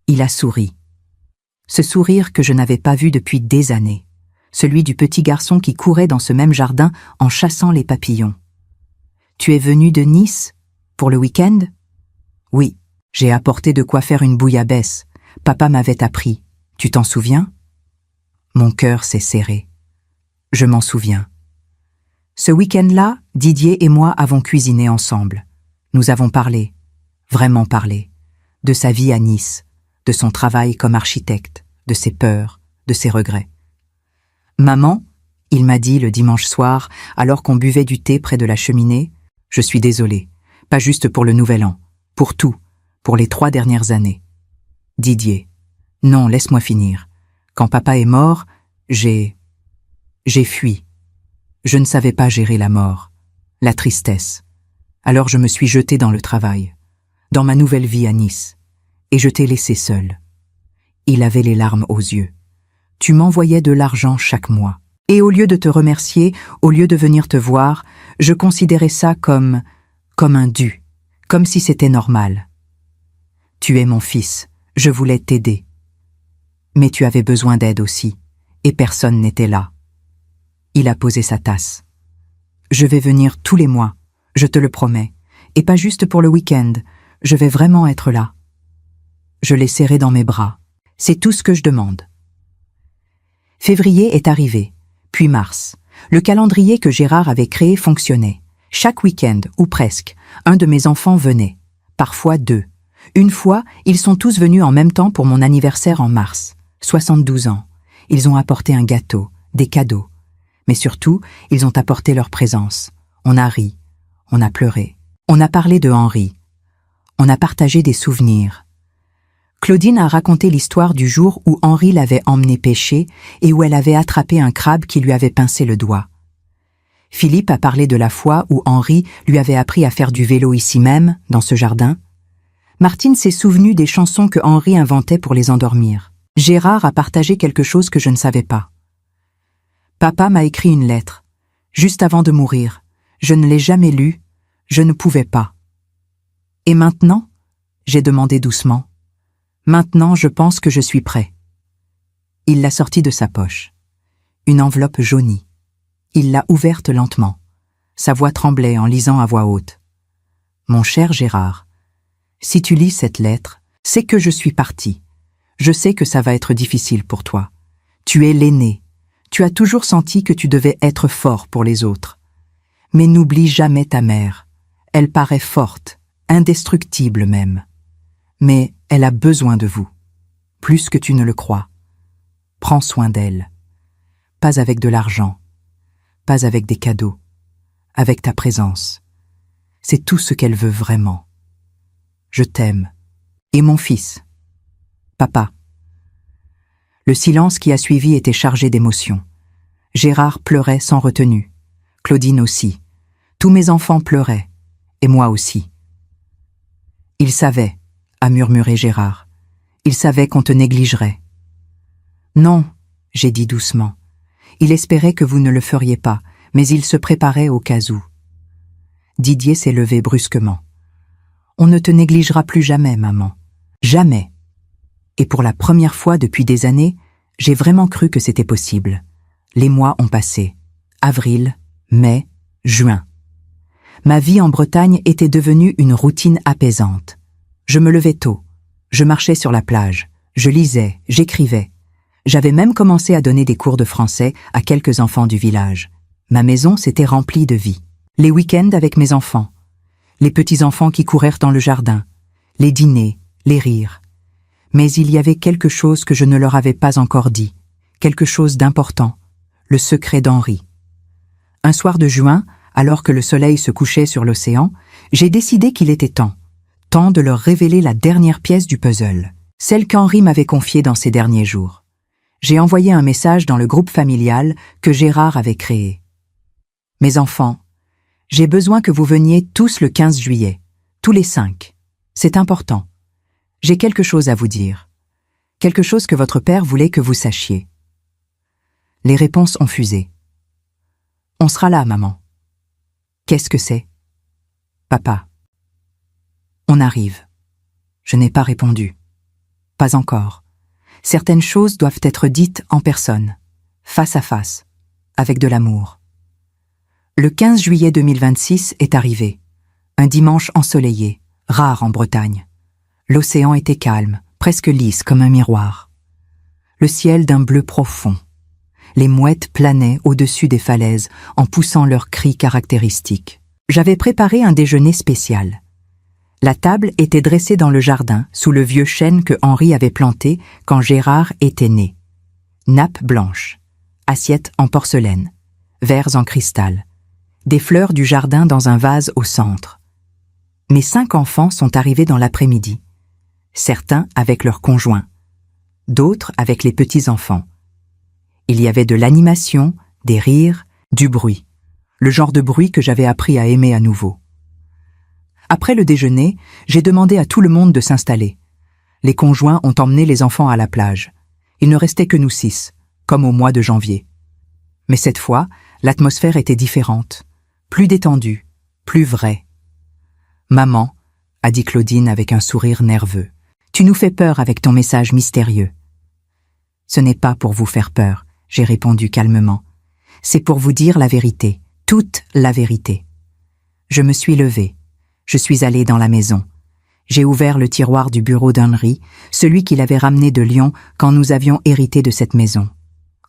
Il a souri. Ce sourire que je n'avais pas vu depuis des années. Celui du petit garçon qui courait dans ce même jardin en chassant les papillons. « Tu es venu de Nice pour le week-end ?»« Oui, j'ai apporté de quoi faire une bouillabaisse. Papa m'avait appris. Tu t'en souviens ?» Mon cœur s'est serré. Je m'en souviens. Ce week-end-là, Didier et moi avons cuisiné ensemble. Nous avons parlé, vraiment parlé, de sa vie à Nice, de son travail comme architecte, de ses peurs, de ses regrets. « Maman, » il m'a dit le dimanche soir, alors qu'on buvait du thé près de la cheminée, « je suis désolé, pas juste pour le nouvel an, pour tout, pour les 3 dernières années. » Didier, « Non, laisse-moi finir. Quand papa est mort, j'ai fui. Je ne savais pas gérer la mort, la tristesse. Alors je me suis jetée dans le travail, dans ma nouvelle vie à Nice, et je t'ai laissé seule. » Il avait les larmes aux yeux. « Tu m'envoyais de l'argent chaque mois. Et au lieu de te remercier, au lieu de venir te voir, je considérais ça comme un dû, comme si c'était normal. Tu es mon fils, je voulais t'aider. Mais tu avais besoin d'aide aussi, et personne n'était là. » Il a posé sa tasse. « Je vais venir tous les mois, je te le promets, et pas juste pour le week-end, je vais vraiment être là. » Je l'ai serré dans mes bras. C'est tout ce que je demande. Février est arrivé, puis mars. Le calendrier que Gérard avait créé fonctionnait. Chaque week-end, ou presque, un de mes enfants venait. Parfois 2. Une fois, ils sont tous venus en même temps pour mon anniversaire en mars. 72 ans. Ils ont apporté un gâteau, des cadeaux. Mais surtout, ils ont apporté leur présence. On a ri, on a pleuré. On a parlé de Henri. On a partagé des souvenirs. Claudine a raconté l'histoire du jour où Henri l'avait emmenée pêcher et où elle avait attrapé un crabe qui lui avait pincé le doigt. Philippe a parlé de la fois où Henri lui avait appris à faire du vélo ici même, dans ce jardin. Martine s'est souvenue des chansons que Henri inventait pour les endormir. Gérard a partagé quelque chose que je ne savais pas. Papa m'a écrit une lettre. Juste avant de mourir, Je ne l'ai jamais lu, je ne pouvais pas. Et maintenant? J'ai demandé doucement. Maintenant, je pense que je suis prêt. Il l'a sortie de sa poche. Une enveloppe jaunie. Il l'a ouverte lentement. Sa voix tremblait en lisant à voix haute. Mon cher Gérard, si tu lis cette lettre, c'est que je suis parti. Je sais que ça va être difficile pour toi. Tu es l'aîné. Tu as toujours senti que tu devais être fort pour les autres. Mais n'oublie jamais ta mère. Elle paraît forte, indestructible même. Mais elle a besoin de vous, plus que tu ne le crois. Prends soin d'elle. Pas avec de l'argent, pas avec des cadeaux, avec ta présence. C'est tout ce qu'elle veut vraiment. Je t'aime. Et mon fils. Papa. Le silence qui a suivi était chargé d'émotions. Gérard pleurait sans retenue. Claudine aussi. Tous mes enfants pleuraient. Et moi aussi. Il savait, a murmuré Gérard. Il savait qu'on te négligerait. Non, j'ai dit doucement. Il espérait que vous ne le feriez pas, mais il se préparait au cas où. Didier s'est levé brusquement. On ne te négligera plus jamais, maman. Jamais. Et pour la première fois depuis des années, j'ai vraiment cru que c'était possible. Les mois ont passé. Avril, mai, juin. Ma vie en Bretagne était devenue une routine apaisante. Je me levais tôt. Je marchais sur la plage. Je lisais, j'écrivais. J'avais même commencé à donner des cours de français à quelques enfants du village. Ma maison s'était remplie de vie. Les week-ends avec mes enfants. Les petits-enfants qui courèrent dans le jardin. Les dîners, les rires. Mais il y avait quelque chose que je ne leur avais pas encore dit. Quelque chose d'important. Le secret d'Henri. Un soir de juin, alors que le soleil se couchait sur l'océan, j'ai décidé qu'il était temps. Temps de leur révéler la dernière pièce du puzzle. Celle qu'Henri m'avait confiée dans ces derniers jours. J'ai envoyé un message dans le groupe familial que Gérard avait créé. Mes enfants, j'ai besoin que vous veniez tous le 15 juillet, tous les 5. C'est important. J'ai quelque chose à vous dire. Quelque chose que votre père voulait que vous sachiez. Les réponses ont fusé. On sera là, maman. Qu'est-ce que c'est? Papa. On arrive. Je n'ai pas répondu. Pas encore. Certaines choses doivent être dites en personne, face à face, avec de l'amour. Le 15 juillet 2026 est arrivé. Un dimanche ensoleillé, rare en Bretagne. L'océan était calme, presque lisse comme un miroir. Le ciel d'un bleu profond. Les mouettes planaient au-dessus des falaises en poussant leurs cris caractéristiques. J'avais préparé un déjeuner spécial. La table était dressée dans le jardin, sous le vieux chêne que Henri avait planté quand Gérard était né. Nappe blanche, assiette en porcelaine, verres en cristal, des fleurs du jardin dans un vase au centre. Mes 5 enfants sont arrivés dans l'après-midi. Certains avec leurs conjoints, d'autres avec les petits-enfants. Il y avait de l'animation, des rires, du bruit. Le genre de bruit que j'avais appris à aimer à nouveau. Après le déjeuner, j'ai demandé à tout le monde de s'installer. Les conjoints ont emmené les enfants à la plage. Il ne restait que nous 6, comme au mois de janvier. Mais cette fois, l'atmosphère était différente, plus détendue, plus vraie. « Maman, » a dit Claudine avec un sourire nerveux, « tu nous fais peur avec ton message mystérieux. » « Ce n'est pas pour vous faire peur, » j'ai répondu calmement. « C'est pour vous dire la vérité, toute la vérité. » Je me suis levée. Je suis allée dans la maison. J'ai ouvert le tiroir du bureau d'Henri, celui qu'il avait ramené de Lyon quand nous avions hérité de cette maison.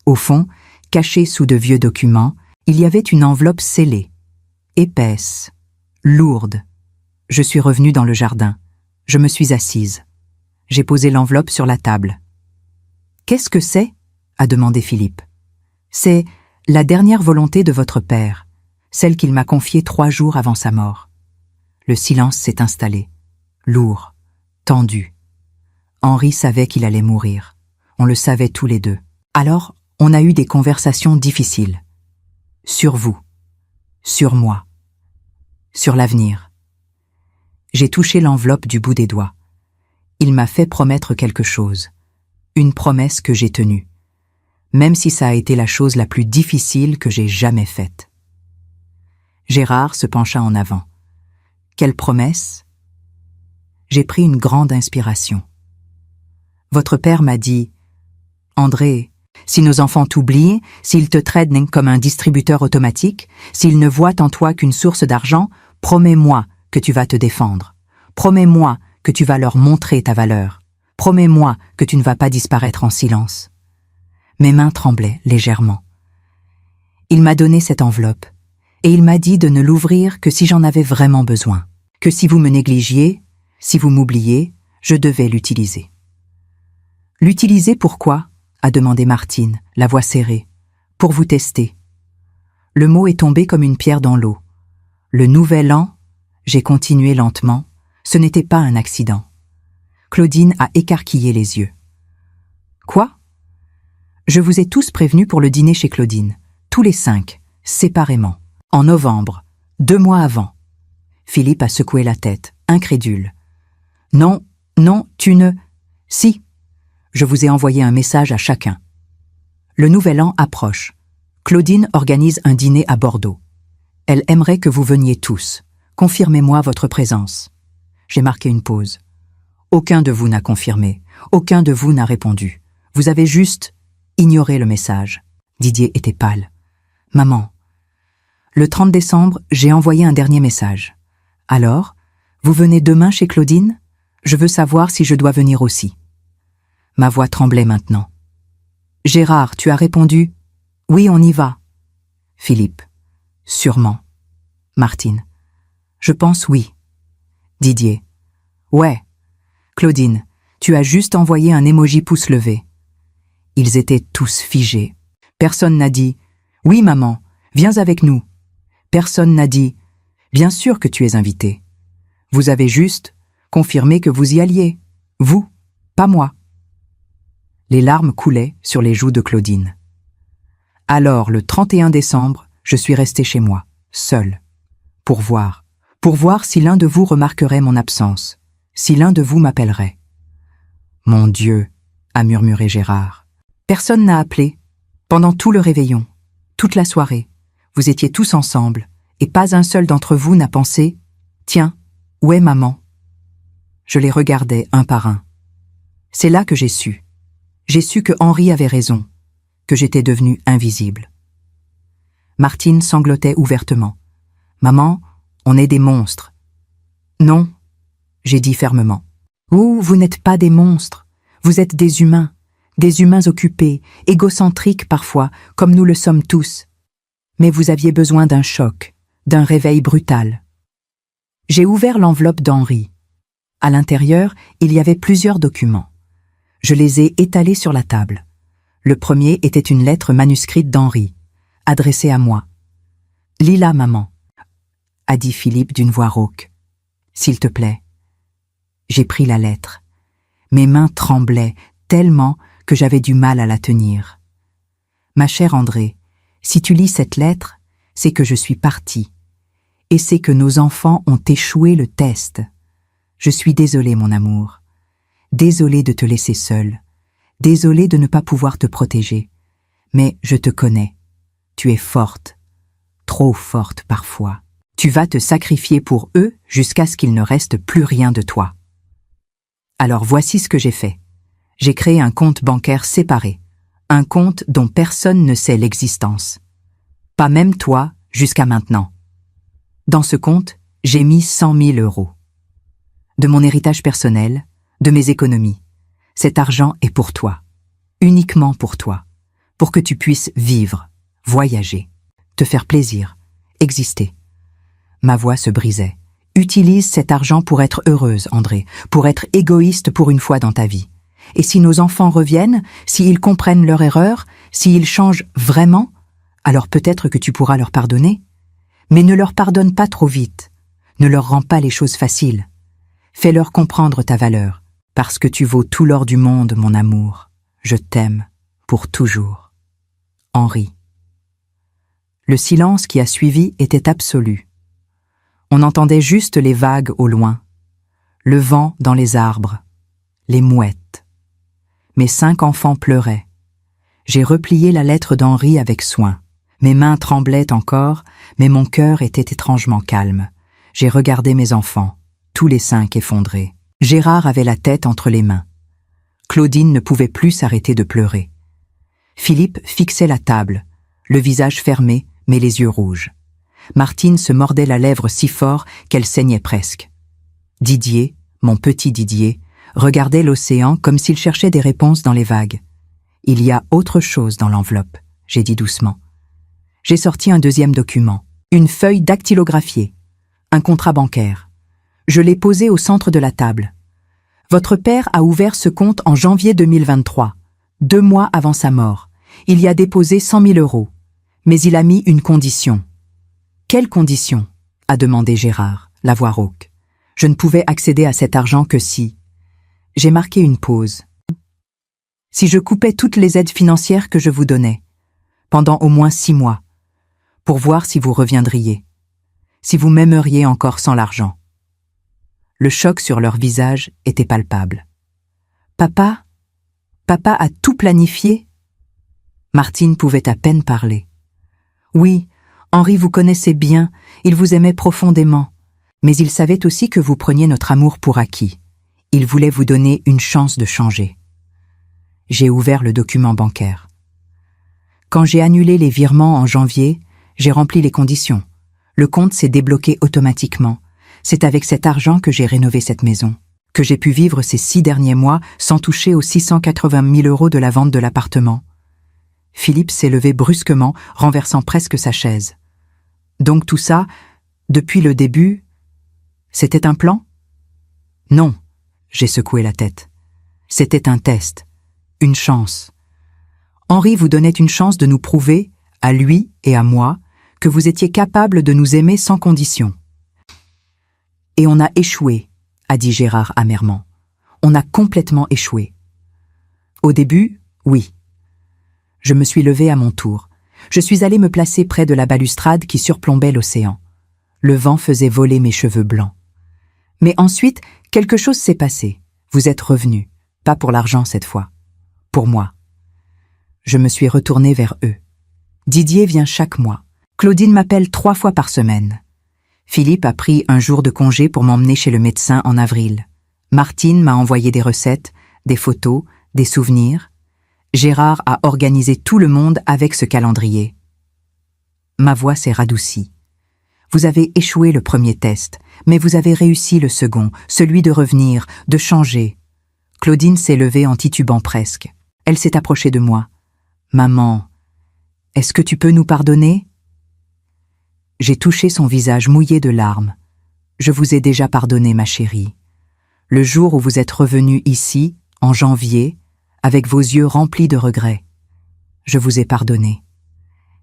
Au fond, cachée sous de vieux documents, il y avait une enveloppe scellée, épaisse, lourde. Je suis revenue dans le jardin. Je me suis assise. J'ai posé l'enveloppe sur la table. « Qu'est-ce que c'est ?» a demandé Philippe. « C'est la dernière volonté de votre père, celle qu'il m'a confiée 3 jours avant sa mort. » Le silence s'est installé, lourd, tendu. Henri savait qu'il allait mourir. On le savait tous les deux. Alors, on a eu des conversations difficiles. Sur vous, sur moi, sur l'avenir. J'ai touché l'enveloppe du bout des doigts. Il m'a fait promettre quelque chose. Une promesse que j'ai tenue. Même si ça a été la chose la plus difficile que j'ai jamais faite. Gérard se pencha en avant. Quelle promesse? J'ai pris une grande inspiration. Votre père m'a dit, André, si nos enfants t'oublient, s'ils te traitent comme un distributeur automatique, s'ils ne voient en toi qu'une source d'argent, promets-moi que tu vas te défendre. Promets-moi que tu vas leur montrer ta valeur. Promets-moi que tu ne vas pas disparaître en silence. Mes mains tremblaient légèrement. Il m'a donné cette enveloppe, et il m'a dit de ne l'ouvrir que si j'en avais vraiment besoin, que si vous me négligiez, si vous m'oubliez, je devais l'utiliser. L'utiliser pourquoi? A demandé Martine, la voix serrée. Pour vous tester. Le mot est tombé comme une pierre dans l'eau. Le nouvel an, j'ai continué lentement, ce n'était pas un accident. Claudine a écarquillé les yeux. Quoi? Je vous ai tous prévenus pour le dîner chez Claudine, tous les 5, séparément, en novembre, 2 mois avant. Philippe a secoué la tête, incrédule. Non, tu ne... Si. Je vous ai envoyé un message à chacun. Le nouvel an approche. Claudine organise un dîner à Bordeaux. Elle aimerait que vous veniez tous. Confirmez-moi votre présence. J'ai marqué une pause. Aucun de vous n'a confirmé. Aucun de vous n'a répondu. Vous avez juste ignoré le message. Didier était pâle. Maman, le 30 décembre, j'ai envoyé un dernier message. Alors, vous venez demain chez Claudine? Je veux savoir si je dois venir aussi. Ma voix tremblait maintenant. Gérard, tu as répondu « Oui, on y va ». Philippe. Sûrement. Martine. Je pense oui. Didier. Ouais. Claudine, tu as juste envoyé un emoji pouce levé. Ils étaient tous figés. Personne n'a dit « Oui, maman, viens avec nous ». Personne n'a dit « Bien sûr que tu es invité ». Vous avez juste confirmé que vous y alliez. Vous, pas moi. Les larmes coulaient sur les joues de Claudine. Alors, le 31 décembre, je suis restée chez moi, seule, pour voir si l'un de vous remarquerait mon absence, si l'un de vous m'appellerait. Mon Dieu, a murmuré Gérard. Personne n'a appelé. Pendant tout le réveillon, toute la soirée, vous étiez tous ensemble, et pas un seul d'entre vous n'a pensé « Tiens, où est maman ?» Je les regardais un par un. C'est là que j'ai su. J'ai su que Henri avait raison, que j'étais devenue invisible. Martine sanglotait ouvertement. « Maman, on est des monstres. » Non, j'ai dit fermement. « Ouh, vous n'êtes pas des monstres. Vous êtes des humains occupés, égocentriques parfois, comme nous le sommes tous. Mais vous aviez besoin d'un choc, d'un réveil brutal. » J'ai ouvert l'enveloppe d'Henri. À l'intérieur, il y avait plusieurs documents. Je les ai étalés sur la table. Le premier était une lettre manuscrite d'Henri, adressée à moi. « Lis-la, maman, » a dit Philippe d'une voix rauque. « S'il te plaît. » J'ai pris la lettre. Mes mains tremblaient tellement que j'avais du mal à la tenir. « Ma chère André, si tu lis cette lettre, c'est que je suis partie. Et c'est que nos enfants ont échoué le test. Je suis désolée, mon amour. Désolée de te laisser seule. Désolée de ne pas pouvoir te protéger. Mais je te connais. Tu es forte. Trop forte parfois. Tu vas te sacrifier pour eux jusqu'à ce qu'il ne reste plus rien de toi. Alors voici ce que j'ai fait. J'ai créé un compte bancaire séparé. Un compte dont personne ne sait l'existence. Pas même toi jusqu'à maintenant. Dans ce compte, j'ai mis 100 000 euros. De mon héritage personnel, de mes économies. Cet argent est pour toi. Uniquement pour toi. Pour que tu puisses vivre, voyager, te faire plaisir, exister. Ma voix se brisait. Utilise cet argent pour être heureuse, André, pour être égoïste pour une fois dans ta vie. Et si nos enfants reviennent, s'ils comprennent leur erreur, s'ils changent vraiment, alors peut-être que tu pourras leur pardonner. Mais ne leur pardonne pas trop vite. Ne leur rends pas les choses faciles. Fais-leur comprendre ta valeur, parce que tu vaux tout l'or du monde, mon amour. Je t'aime, pour toujours. Henri. Le silence qui a suivi était absolu. On entendait juste les vagues au loin, le vent dans les arbres, les mouettes. Mes 5 enfants pleuraient. J'ai replié la lettre d'Henri avec soin. Mes mains tremblaient encore, mais mon cœur était étrangement calme. J'ai regardé mes enfants, tous les 5 effondrés. Gérard avait la tête entre les mains. Claudine ne pouvait plus s'arrêter de pleurer. Philippe fixait la table, le visage fermé, mais les yeux rouges. Martine se mordait la lèvre si fort qu'elle saignait presque. Didier, mon petit Didier, regardait l'océan comme s'il cherchait des réponses dans les vagues. « Il y a autre chose dans l'enveloppe », j'ai dit doucement. J'ai sorti un deuxième document, une feuille dactylographiée, un contrat bancaire. Je l'ai posé au centre de la table. Votre père a ouvert ce compte en janvier 2023, 2 mois avant sa mort. Il y a déposé 100 000 €. Mais il a mis une condition. « Quelle condition ?» a demandé Gérard, la voix rauque. Je ne pouvais accéder à cet argent que si... J'ai marqué une pause. Si je coupais toutes les aides financières que je vous donnais, pendant au moins 6 mois, pour voir si vous reviendriez, si vous m'aimeriez encore sans l'argent. Le choc sur leur visage était palpable. Papa a tout planifié? Martine pouvait à peine parler. Oui, Henri vous connaissait bien, il vous aimait profondément, mais il savait aussi que vous preniez notre amour pour acquis. Il voulait vous donner une chance de changer. J'ai ouvert le document bancaire. Quand j'ai annulé les virements en janvier, j'ai rempli les conditions. Le compte s'est débloqué automatiquement. C'est avec cet argent que j'ai rénové cette maison, que j'ai pu vivre ces 6 derniers mois sans toucher aux 680 000 € de la vente de l'appartement. Philippe s'est levé brusquement, renversant presque sa chaise. Donc tout ça, depuis le début, c'était un plan? Non, j'ai secoué la tête. C'était un test, une chance. Henri vous donnait une chance de nous prouver, à lui et à moi, que vous étiez capable de nous aimer sans condition. Et on a échoué, a dit Gérard amèrement. On a complètement échoué. Au début, oui. Je me suis levée à mon tour. Je suis allée me placer près de la balustrade qui surplombait l'océan. Le vent faisait voler mes cheveux blancs. Mais ensuite, quelque chose s'est passé. Vous êtes revenu. Pas pour l'argent cette fois. Pour moi. Je me suis retournée vers eux. Didier vient chaque mois. Claudine m'appelle 3 fois par semaine. Philippe a pris un jour de congé pour m'emmener chez le médecin en avril. Martine m'a envoyé des recettes, des photos, des souvenirs. Gérard a organisé tout le monde avec ce calendrier. Ma voix s'est radoucie. Vous avez échoué le premier test, mais vous avez réussi le second, celui de revenir, de changer. Claudine s'est levée en titubant presque. Elle s'est approchée de moi. « Maman, est-ce que tu peux nous pardonner ?» J'ai touché son visage mouillé de larmes. « Je vous ai déjà pardonné, ma chérie. Le jour où vous êtes revenue ici, en janvier, avec vos yeux remplis de regrets. Je vous ai pardonné. »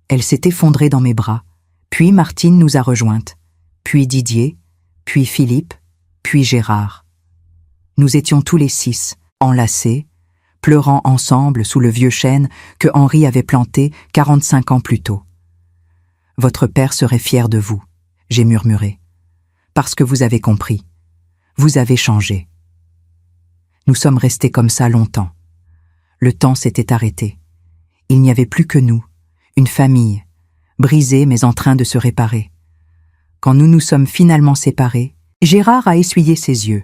Elle s'est effondrée dans mes bras, puis Martine nous a rejointes, puis Didier, puis Philippe, puis Gérard. Nous étions tous les 6, enlacés, pleurant ensemble sous le vieux chêne que Henri avait planté 45 ans plus tôt. « Votre père serait fier de vous, » j'ai murmuré, « parce que vous avez compris. Vous avez changé. » Nous sommes restés comme ça longtemps. Le temps s'était arrêté. Il n'y avait plus que nous, une famille, brisée mais en train de se réparer. Quand nous nous sommes finalement séparés, Gérard a essuyé ses yeux.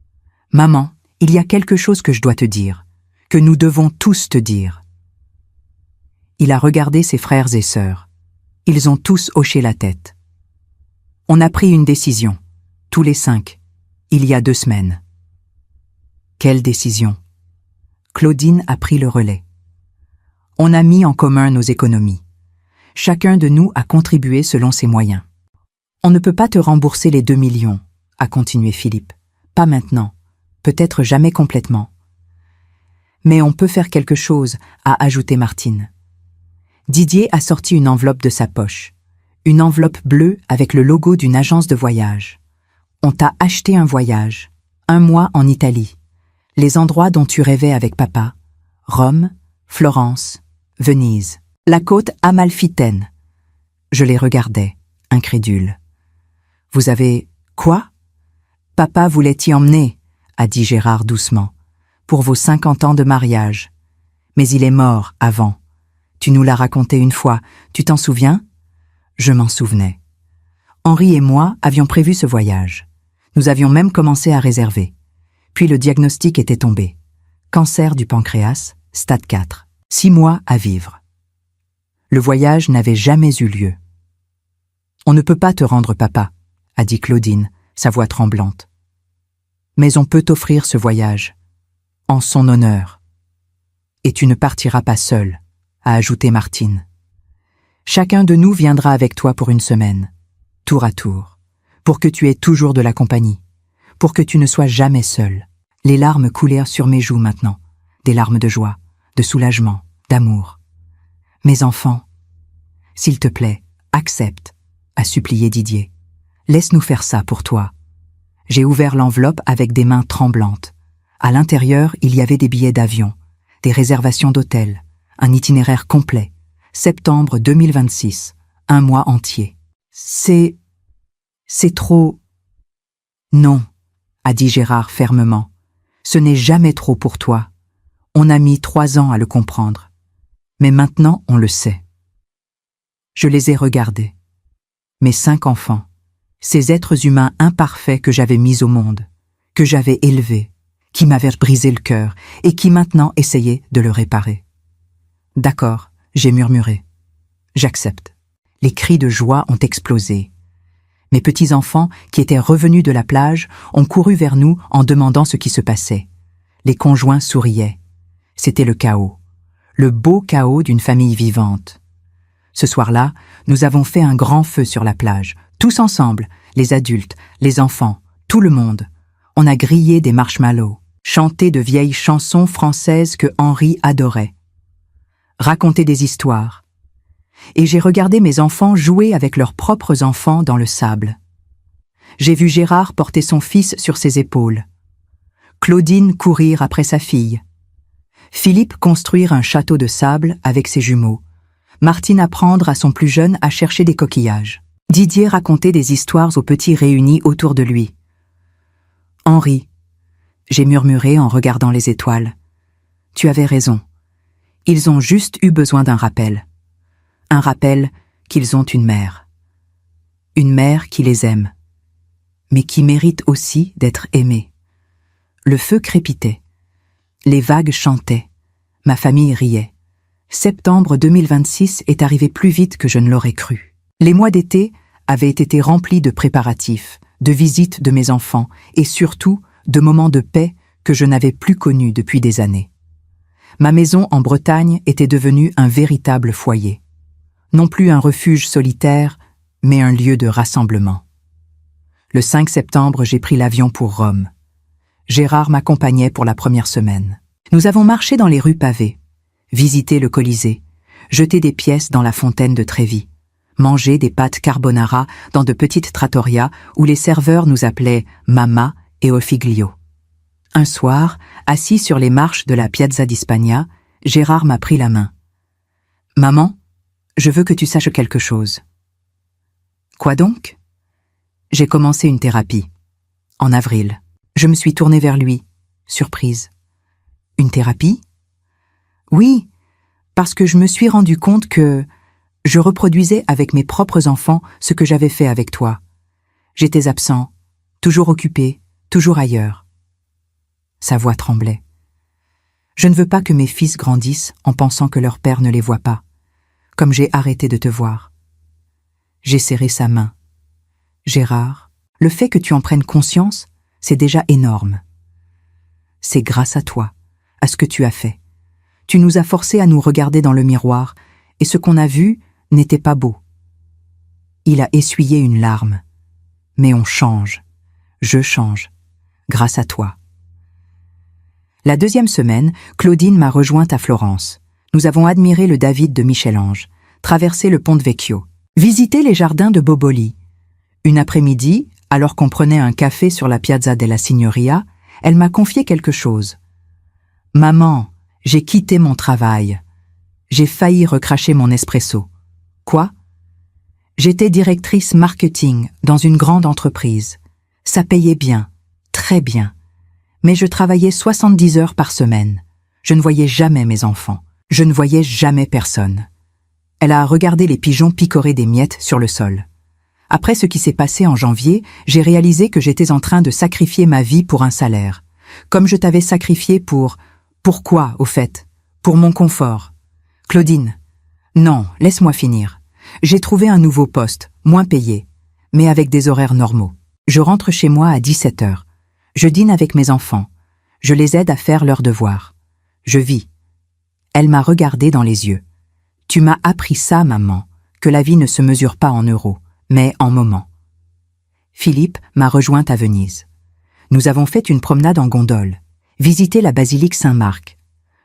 « Maman, il y a quelque chose que je dois te dire, que nous devons tous te dire. » Il a regardé ses frères et sœurs. Ils ont tous hoché la tête. On a pris une décision, tous les 5, il y a 2 semaines. Quelle décision? Claudine a pris le relais. On a mis en commun nos économies. Chacun de nous a contribué selon ses moyens. On ne peut pas te rembourser les 2 millions, a continué Philippe. Pas maintenant, peut-être jamais complètement. Mais on peut faire quelque chose, a ajouté Martine. Didier a sorti une enveloppe de sa poche. Une enveloppe bleue avec le logo d'une agence de voyage. On t'a acheté un voyage, 1 mois en Italie. Les endroits dont tu rêvais avec papa. Rome, Florence, Venise, la côte amalfitaine. Je les regardais, incrédule. Vous avez... quoi? Papa voulait t'y emmener, a dit Gérard doucement, pour vos 50 ans de mariage. Mais il est mort avant. Tu nous l'as raconté une fois, tu t'en souviens? Je m'en souvenais. Henri et moi avions prévu ce voyage. Nous avions même commencé à réserver. Puis le diagnostic était tombé. Cancer du pancréas, stade 4. 6 mois à vivre. Le voyage n'avait jamais eu lieu. « On ne peut pas te rendre papa », a dit Claudine, sa voix tremblante. « Mais on peut t'offrir ce voyage, en son honneur. Et tu ne partiras pas seul », a ajouté Martine. « Chacun de nous viendra avec toi pour une semaine, tour à tour, pour que tu aies toujours de la compagnie, pour que tu ne sois jamais seul. » Les larmes coulèrent sur mes joues maintenant, des larmes de joie, de soulagement, d'amour. « Mes enfants, s'il te plaît, accepte, » a supplié Didier. « Laisse-nous faire ça pour toi. » J'ai ouvert l'enveloppe avec des mains tremblantes. À l'intérieur, il y avait des billets d'avion, des réservations d'hôtel, un itinéraire complet. Septembre 2026, un mois entier. C'est trop... Non, a dit Gérard fermement. Ce n'est jamais trop pour toi. On a mis 3 ans à le comprendre. Mais maintenant, on le sait. Je les ai regardés. Mes 5 enfants, ces êtres humains imparfaits que j'avais mis au monde, que j'avais élevés, qui m'avaient brisé le cœur et qui maintenant essayaient de le réparer. D'accord, j'ai murmuré. J'accepte. Les cris de joie ont explosé. Mes petits-enfants, qui étaient revenus de la plage, ont couru vers nous en demandant ce qui se passait. Les conjoints souriaient. C'était le chaos. Le beau chaos d'une famille vivante. Ce soir-là, nous avons fait un grand feu sur la plage, tous ensemble, les adultes, les enfants, tout le monde. On a grillé des marshmallows, chanté de vieilles chansons françaises que Henri adorait, raconté des histoires. Et j'ai regardé mes enfants jouer avec leurs propres enfants dans le sable. J'ai vu Gérard porter son fils sur ses épaules, Claudine courir après sa fille, Philippe construire un château de sable avec ses jumeaux, Martine apprendre à son plus jeune à chercher des coquillages. Didier racontait des histoires aux petits réunis autour de lui. « Henri, » j'ai murmuré en regardant les étoiles, « tu avais raison. Ils ont juste eu besoin d'un rappel. Un rappel qu'ils ont une mère. Une mère qui les aime, mais qui mérite aussi d'être aimée. » Le feu crépitait. Les vagues chantaient. Ma famille riait. Septembre 2026 est arrivé plus vite que je ne l'aurais cru. Les mois d'été avaient été remplis de préparatifs, de visites de mes enfants et surtout de moments de paix que je n'avais plus connus depuis des années. Ma maison en Bretagne était devenue un véritable foyer. Non plus un refuge solitaire, mais un lieu de rassemblement. Le 5 septembre, j'ai pris l'avion pour Rome. Gérard m'accompagnait pour la première semaine. Nous avons marché dans les rues pavées, visité le Colisée, jeté des pièces dans la fontaine de Trévi, mangé des pâtes carbonara dans de petites trattorias où les serveurs nous appelaient Mama et Ofiglio. Un soir, assis sur les marches de la Piazza di Spagna, Gérard m'a pris la main. « Maman, je veux que tu saches quelque chose. » « Quoi donc ?» J'ai commencé une thérapie. En avril. Je me suis tournée vers lui, surprise. « Une thérapie ?» « Oui, parce que je me suis rendu compte que je reproduisais avec mes propres enfants ce que j'avais fait avec toi. J'étais absent, toujours occupé, toujours ailleurs. » Sa voix tremblait. « Je ne veux pas que mes fils grandissent en pensant que leur père ne les voit pas, comme j'ai arrêté de te voir. » J'ai serré sa main. « Gérard, le fait que tu en prennes conscience, c'est déjà énorme. C'est grâce à toi, à ce que tu as fait. Tu nous as forcés à nous regarder dans le miroir, et ce qu'on a vu n'était pas beau. » Il a essuyé une larme. « Mais on change. Je change. Grâce à toi. » La deuxième semaine, Claudine m'a rejointe à Florence. Nous avons admiré le David de Michel-Ange, traversé le Ponte Vecchio, visité les jardins de Boboli. Une après-midi, alors qu'on prenait un café sur la Piazza della Signoria, elle m'a confié quelque chose. « Maman, j'ai quitté mon travail. J'ai failli recracher mon espresso. » « Quoi ? » « J'étais directrice marketing dans une grande entreprise. Ça payait bien, très bien. Mais je travaillais 70 heures par semaine. Je ne voyais jamais mes enfants. Je ne voyais jamais personne. Elle a regardé les pigeons picorer des miettes sur le sol. Après ce qui s'est passé en janvier, j'ai réalisé que j'étais en train de sacrifier ma vie pour un salaire. Comme je t'avais sacrifié pour... Pourquoi, au fait? Pour mon confort. Claudine, non, laisse-moi finir. J'ai trouvé un nouveau poste, moins payé, mais avec des horaires normaux. Je rentre chez moi à 17h. Je dîne avec mes enfants. Je les aide à faire leurs devoirs. Je vis. Elle m'a regardé dans les yeux. Tu m'as appris ça, maman, que la vie ne se mesure pas en euros, mais en moments. Philippe m'a rejointe à Venise. Nous avons fait une promenade en gondole, visité la basilique Saint-Marc.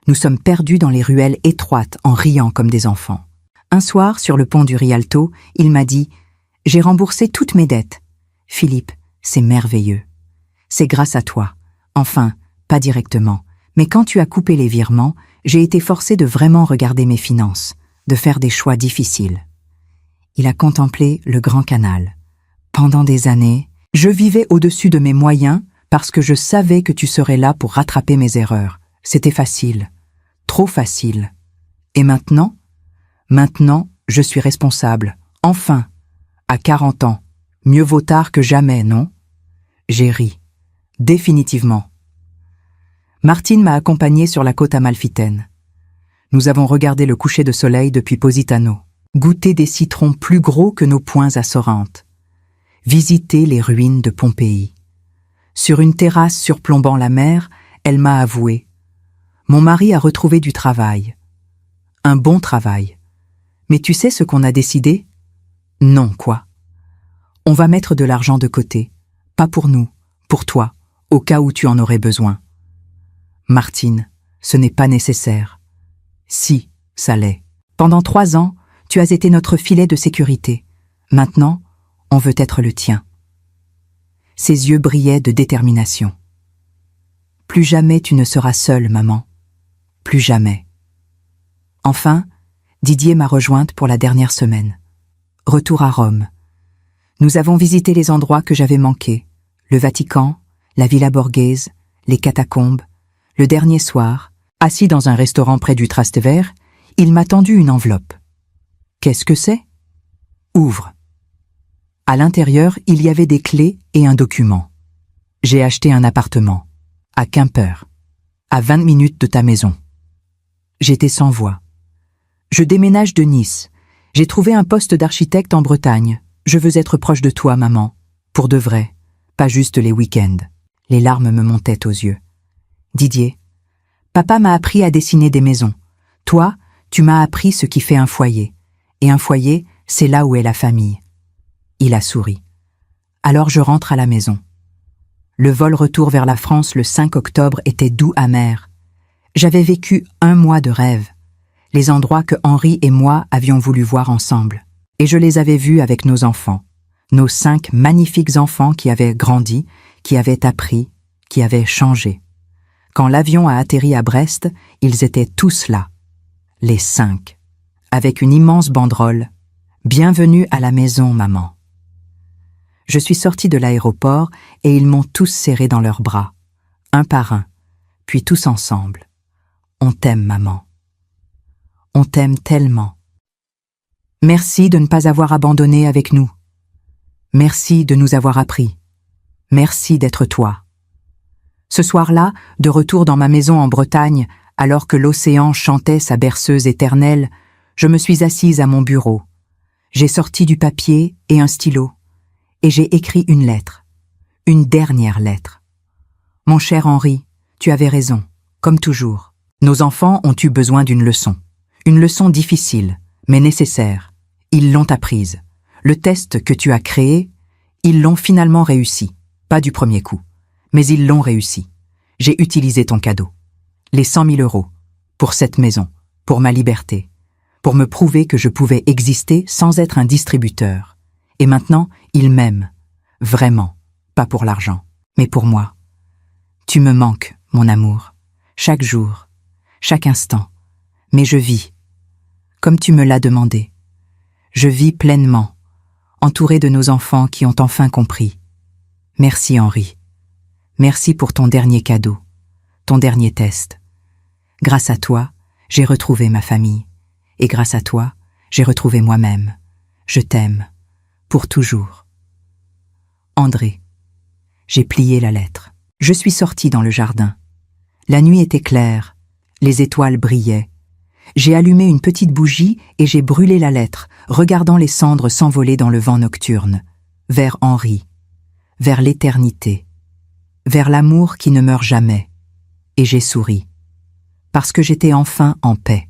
Nous sommes perdus dans les ruelles étroites en riant comme des enfants. Un soir, sur le pont du Rialto, il m'a dit « J'ai remboursé toutes mes dettes. Philippe, c'est merveilleux. C'est grâce à toi. Enfin, pas directement. Mais quand tu as coupé les virements, j'ai été forcé de vraiment regarder mes finances, de faire des choix difficiles. » Il a contemplé le Grand Canal. Pendant des années, je vivais au-dessus de mes moyens parce que je savais que tu serais là pour rattraper mes erreurs. C'était facile. Trop facile. Et maintenant? Maintenant, je suis responsable. Enfin, à 40 ans. Mieux vaut tard que jamais, non? J'ai ri. Définitivement. Martine m'a accompagné sur la côte amalfitaine. Nous avons regardé le coucher de soleil depuis Positano, goûté des citrons plus gros que nos poings à Sorrente, visité les ruines de Pompéi. Sur une terrasse surplombant la mer, elle m'a avoué « Mon mari a retrouvé du travail. Un bon travail. Mais tu sais ce qu'on a décidé? Non, quoi. On va mettre de l'argent de côté. Pas pour nous, pour toi, au cas où tu en aurais besoin. » Martine, ce n'est pas nécessaire. Si, ça l'est. Pendant 3 ans, tu as été notre filet de sécurité. Maintenant, on veut être le tien. Ses yeux brillaient de détermination. Plus jamais tu ne seras seule, maman. Plus jamais. Enfin, Didier m'a rejointe pour la dernière semaine. Retour à Rome. Nous avons visité les endroits que j'avais manqués. Le Vatican, la Villa Borghese, les catacombes. Le dernier soir, assis dans un restaurant près du Trastevere, il m'a tendu une enveloppe. Qu'est-ce que c'est? Ouvre. À l'intérieur, il y avait des clés et un document. J'ai acheté un appartement, à Quimper, à 20 minutes de ta maison. J'étais sans voix. Je déménage de Nice. J'ai trouvé un poste d'architecte en Bretagne. Je veux être proche de toi, maman. Pour de vrai, pas juste les week-ends. Les larmes me montaient aux yeux. Didier, papa m'a appris à dessiner des maisons. Toi, tu m'as appris ce qui fait un foyer. Et un foyer, c'est là où est la famille. Il a souri. Alors je rentre à la maison. Le vol retour vers la France le 5 octobre était doux amer. J'avais vécu 1 mois de rêve. Les endroits que Henri et moi avions voulu voir ensemble. Et je les avais vus avec nos enfants. Nos 5 magnifiques enfants qui avaient grandi, qui avaient appris, qui avaient changé. Quand l'avion a atterri à Brest, ils étaient tous là. Les 5. Avec une immense banderole. « Bienvenue à la maison, maman ». Je suis sortie de l'aéroport et ils m'ont tous serré dans leurs bras, un par un, puis tous ensemble. On t'aime, maman. On t'aime tellement. Merci de ne pas avoir abandonné avec nous. Merci de nous avoir appris. Merci d'être toi. Ce soir-là, de retour dans ma maison en Bretagne, alors que l'océan chantait sa berceuse éternelle, je me suis assise à mon bureau. J'ai sorti du papier et un stylo, et j'ai écrit une lettre, une dernière lettre. Mon cher Henri, tu avais raison, comme toujours. Nos enfants ont eu besoin d'une leçon difficile, mais nécessaire. Ils l'ont apprise. Le test que tu as créé, ils l'ont finalement réussi. Pas du premier coup, mais ils l'ont réussi. J'ai utilisé ton cadeau. Les 100 000 €, pour cette maison, pour ma liberté, pour me prouver que je pouvais exister sans être un distributeur. Et maintenant, ils m'aiment. Vraiment, pas pour l'argent, mais pour moi. Tu me manques, mon amour, chaque jour, chaque instant. Mais je vis, comme tu me l'as demandé. Je vis pleinement, entouré de nos enfants qui ont enfin compris. Merci Henri. Merci pour ton dernier cadeau, ton dernier test. Grâce à toi, J'ai retrouvé ma famille. Et grâce à toi, j'ai retrouvé moi-même. Je t'aime. Pour toujours. André. J'ai plié la lettre. Je suis sortie dans le jardin. La nuit était claire. Les étoiles brillaient. J'ai allumé une petite bougie et j'ai brûlé la lettre, regardant les cendres s'envoler dans le vent nocturne, vers Henri, vers l'éternité, vers l'amour qui ne meurt jamais. Et j'ai souri, parce que j'étais enfin en paix.